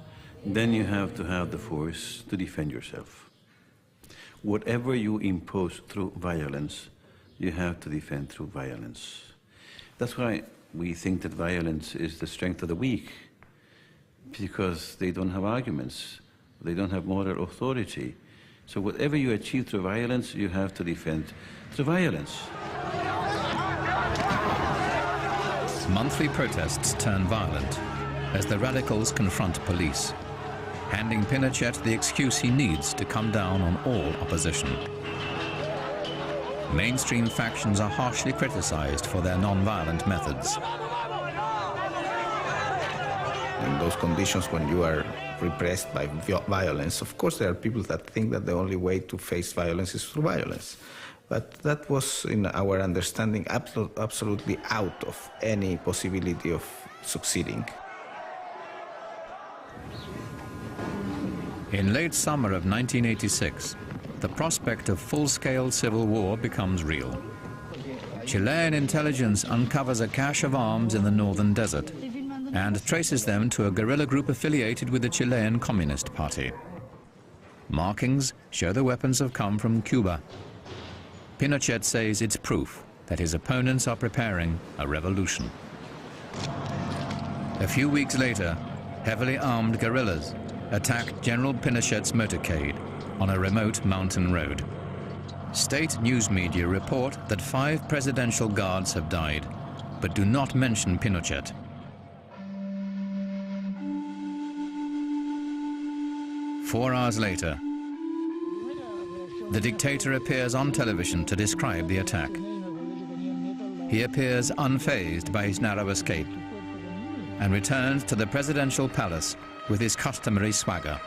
then you have to have the force to defend yourself. Whatever you impose through violence, you have to defend through violence. That's why we think that violence is the strength of the weak, because they don't have arguments. They don't have moral authority. So whatever you achieve through violence, you have to defend through violence. Monthly protests turn violent as the radicals confront police, handing Pinochet the excuse he needs to come down on all opposition. Mainstream factions are harshly criticized for their non-violent methods. In those conditions, when you are repressed by violence, of course there are people that think that the only way to face violence is through violence. But that was, in our understanding, absolutely out of any possibility of succeeding. In late summer of 1986, the prospect of full-scale civil war becomes real. Chilean intelligence uncovers a cache of arms in the northern desert and traces them to a guerrilla group affiliated with the Chilean Communist Party. Markings show the weapons have come from Cuba. Pinochet says it's proof that his opponents are preparing a revolution. A few weeks later, heavily armed guerrillas attacked General Pinochet's motorcade on a remote mountain road. State news media report that 5 presidential guards have died, but do not mention Pinochet. Four hours later, the dictator appears on television to describe the attack. He appears unfazed by his narrow escape and returns to the presidential palace with his customary swagger.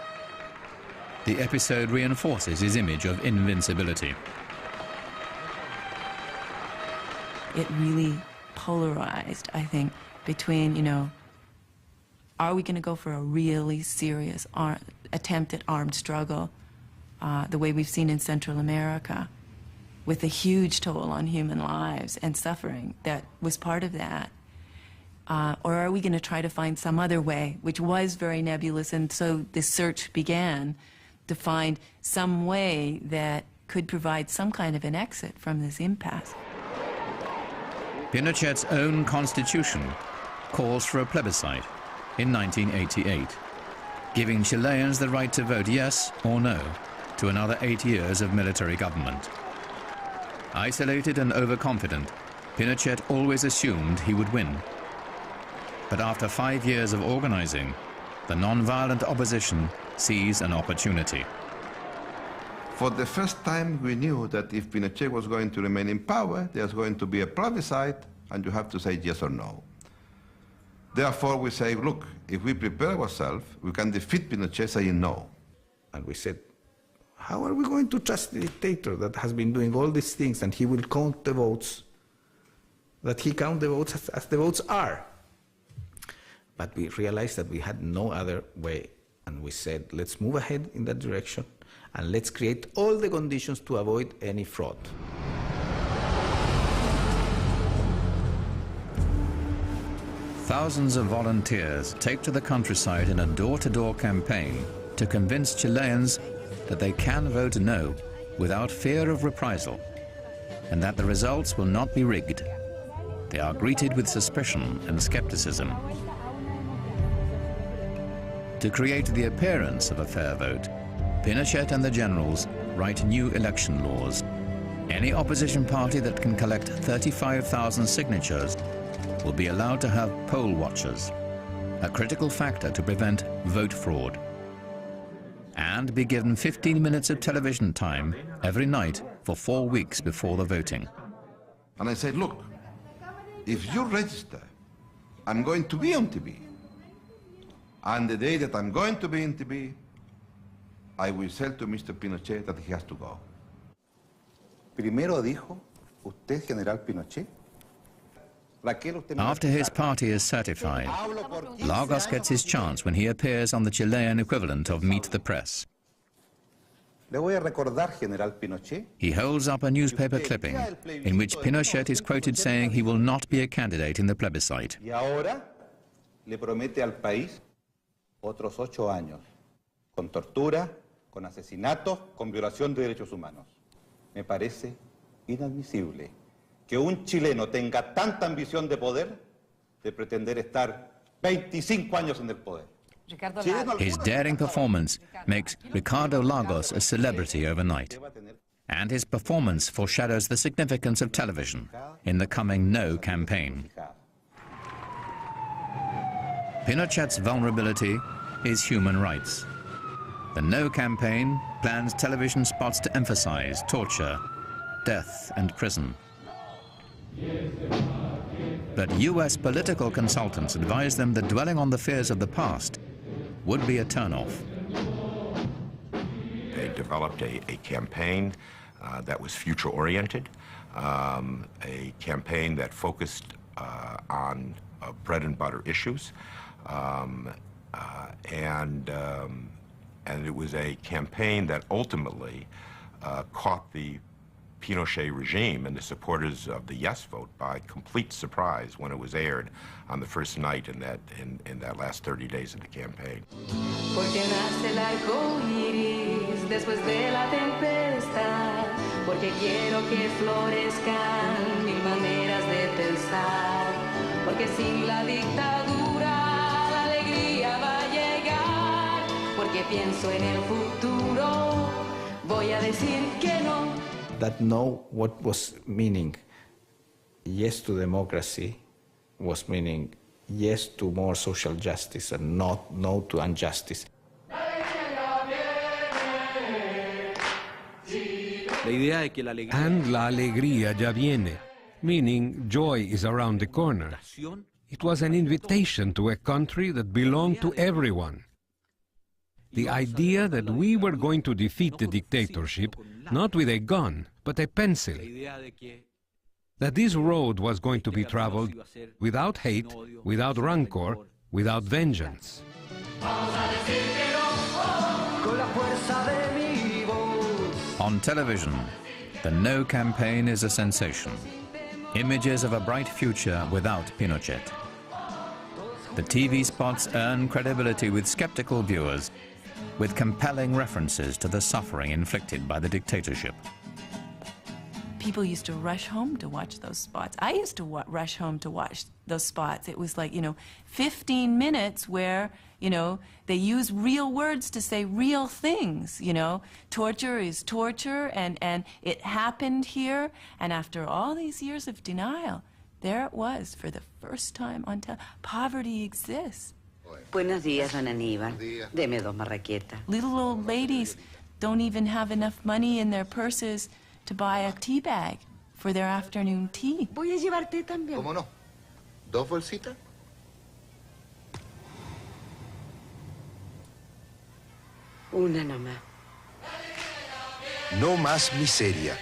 The episode reinforces his image of invincibility. It really polarized, I think, between, are we going to go for a really serious attempt at armed struggle, the way we've seen in Central America, with a huge toll on human lives and suffering that was part of that? Or are we going to try to find some other way, which was very nebulous, and so this search began to find some way that could provide some kind of an exit from this impasse. Pinochet's own constitution calls for a plebiscite in 1988, giving Chileans the right to vote yes or no to another 8 years of military government. Isolated and overconfident, Pinochet always assumed he would win. But after 5 years of organizing, the non-violent opposition sees an opportunity. For the first time, we knew that if Pinochet was going to remain in power, there's going to be a plebiscite, and you have to say yes or no. Therefore, we say, look, if we prepare ourselves, we can defeat Pinochet saying no. And we said, how are we going to trust the dictator that has been doing all these things, and he will count the votes, that he count the votes as the votes are? But we realized that we had no other way, and we said, let's move ahead in that direction, and let's create all the conditions to avoid any fraud. Thousands of volunteers take to the countryside in a door-to-door campaign to convince Chileans that they can vote no without fear of reprisal, and that the results will not be rigged. They are greeted with suspicion and skepticism. To create the appearance of a fair vote, Pinochet and the generals write new election laws. Any opposition party that can collect 35,000 signatures will be allowed to have poll watchers, a critical factor to prevent vote fraud, and be given 15 minutes of television time every night for 4 weeks before the voting. And I said, look, if you register, I'm going to be on TV. And the day that I'm going to be in TV, I will say to Mr. Pinochet that he has to go. Primero dijo usted, General Pinochet. After his party is certified, Lagos gets his chance when he appears on the Chilean equivalent of Meet the Press. Le voy a recordar, General Pinochet. He holds up a newspaper clipping in which Pinochet is quoted saying he will not be a candidate in the plebiscite. Y ahora le promete al país otros 8 años, con tortura, con asesinatos, con violación de derechos humanos. Me parece inadmisible que un chileno tenga tanta ambición de poder de pretender estar 25 años en el poder. His daring performance makes Ricardo Lagos a celebrity overnight. And his performance foreshadows the significance of television in the coming No campaign. Pinochet's vulnerability is human rights. The No campaign plans television spots to emphasize torture, death, and prison. But US political consultants advise them that dwelling on the fears of the past would be a turnoff. They developed a campaign that was future-oriented, a campaign that focused on bread-and-butter issues, and it was a campaign that ultimately caught the Pinochet regime and the supporters of the yes vote by complete surprise when it was aired on the first night in that last 30 days of the campaign. Porque nace el arco iris después de la tempestad, porque quiero que florezcan mil maneras de pensar, porque sin la dictadura la alegría va a llegar, porque pienso en el futuro, voy a decir que no. That no, what was meaning yes to democracy was meaning yes to more social justice and not no to injustice. And la alegría ya viene, meaning joy is around the corner. It was an invitation to a country that belonged to everyone. The idea that we were going to defeat the dictatorship, not with a gun, but a pencil. That this road was going to be traveled without hate, without rancor, without vengeance. On television, the No campaign is a sensation. Images of a bright future without Pinochet. The TV spots earn credibility with skeptical viewers, with compelling references to the suffering inflicted by the dictatorship. People used to rush home to watch those spots. I used to rush home to watch those spots. It was like, 15 minutes where, they use real words to say real things, Torture is torture, and it happened here. And after all these years of denial, there it was for the first time on television. Poverty exists. Buenos días, don Aníbal. Deme dos marraquetas. Little old ladies don't even have enough money in their purses to buy a tea bag for their afternoon tea. Voy a llevarte también. ¿Cómo no? ¿Dos bolsitas? Una nomás. No más miseria.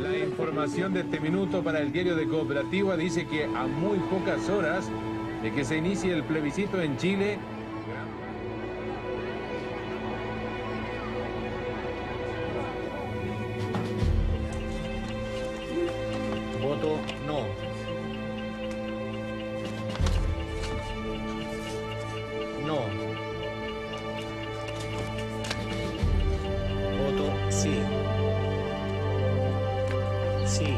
La información de este minuto para el diario de Cooperativa dice que a muy pocas horas de que se inicie el plebiscito en Chile, Voto no. No. Voto sí. Sí.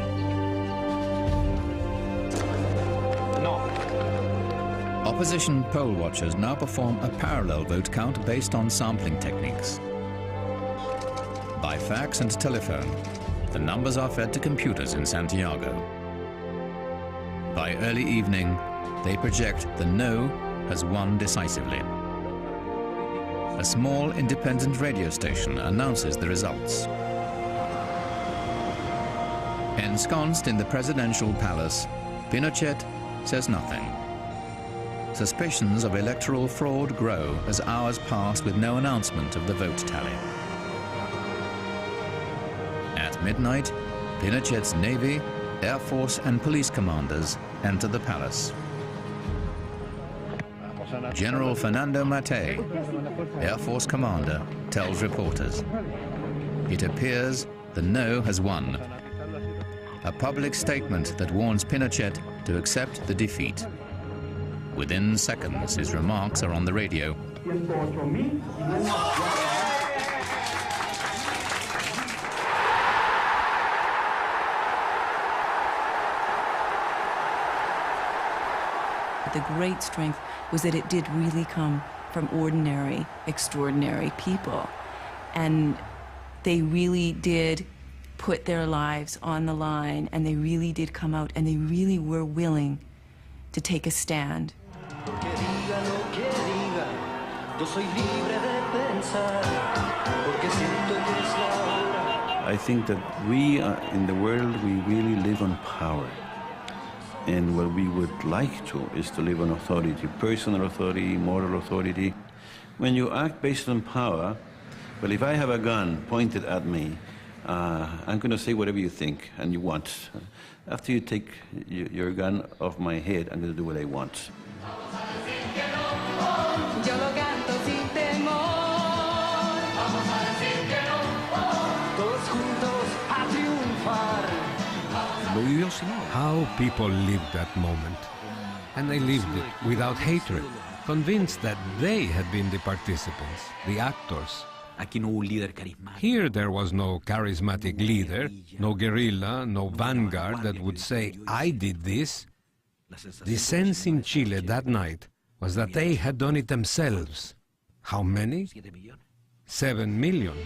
No. Opposition poll watchers now perform a parallel vote count based on sampling techniques. By fax and telephone, the numbers are fed to computers in Santiago. By early evening, they project the No has won decisively. A small independent radio station announces the results. Ensconced in the presidential palace, Pinochet says nothing. Suspicions of electoral fraud grow as hours pass with no announcement of the vote tally. At midnight, Pinochet's Navy, Air Force and police commanders enter the palace. General Fernando Matei, Air Force commander, tells reporters, it appears the No has won. A public statement that warns Pinochet to accept the defeat. Within seconds, his remarks are on the radio. but the great strength was that it did really come from ordinary, extraordinary people. And they really did put their lives on the line, and they really did come out, and they really were willing to take a stand. I think that we in the world, we really live on power. And what we would like to is to live on authority, personal authority, moral authority. When you act based on power, well, if I have a gun pointed at me, I'm going to say whatever you think and you want. After you take your gun off my head, I'm going to do what I want. How people lived that moment. And they lived it without hatred, convinced that they had been the participants, the actors. Here there was no charismatic leader, no guerrilla, no vanguard that would say, I did this. The sense in Chile that night was that they had done it themselves. How many? 7 million.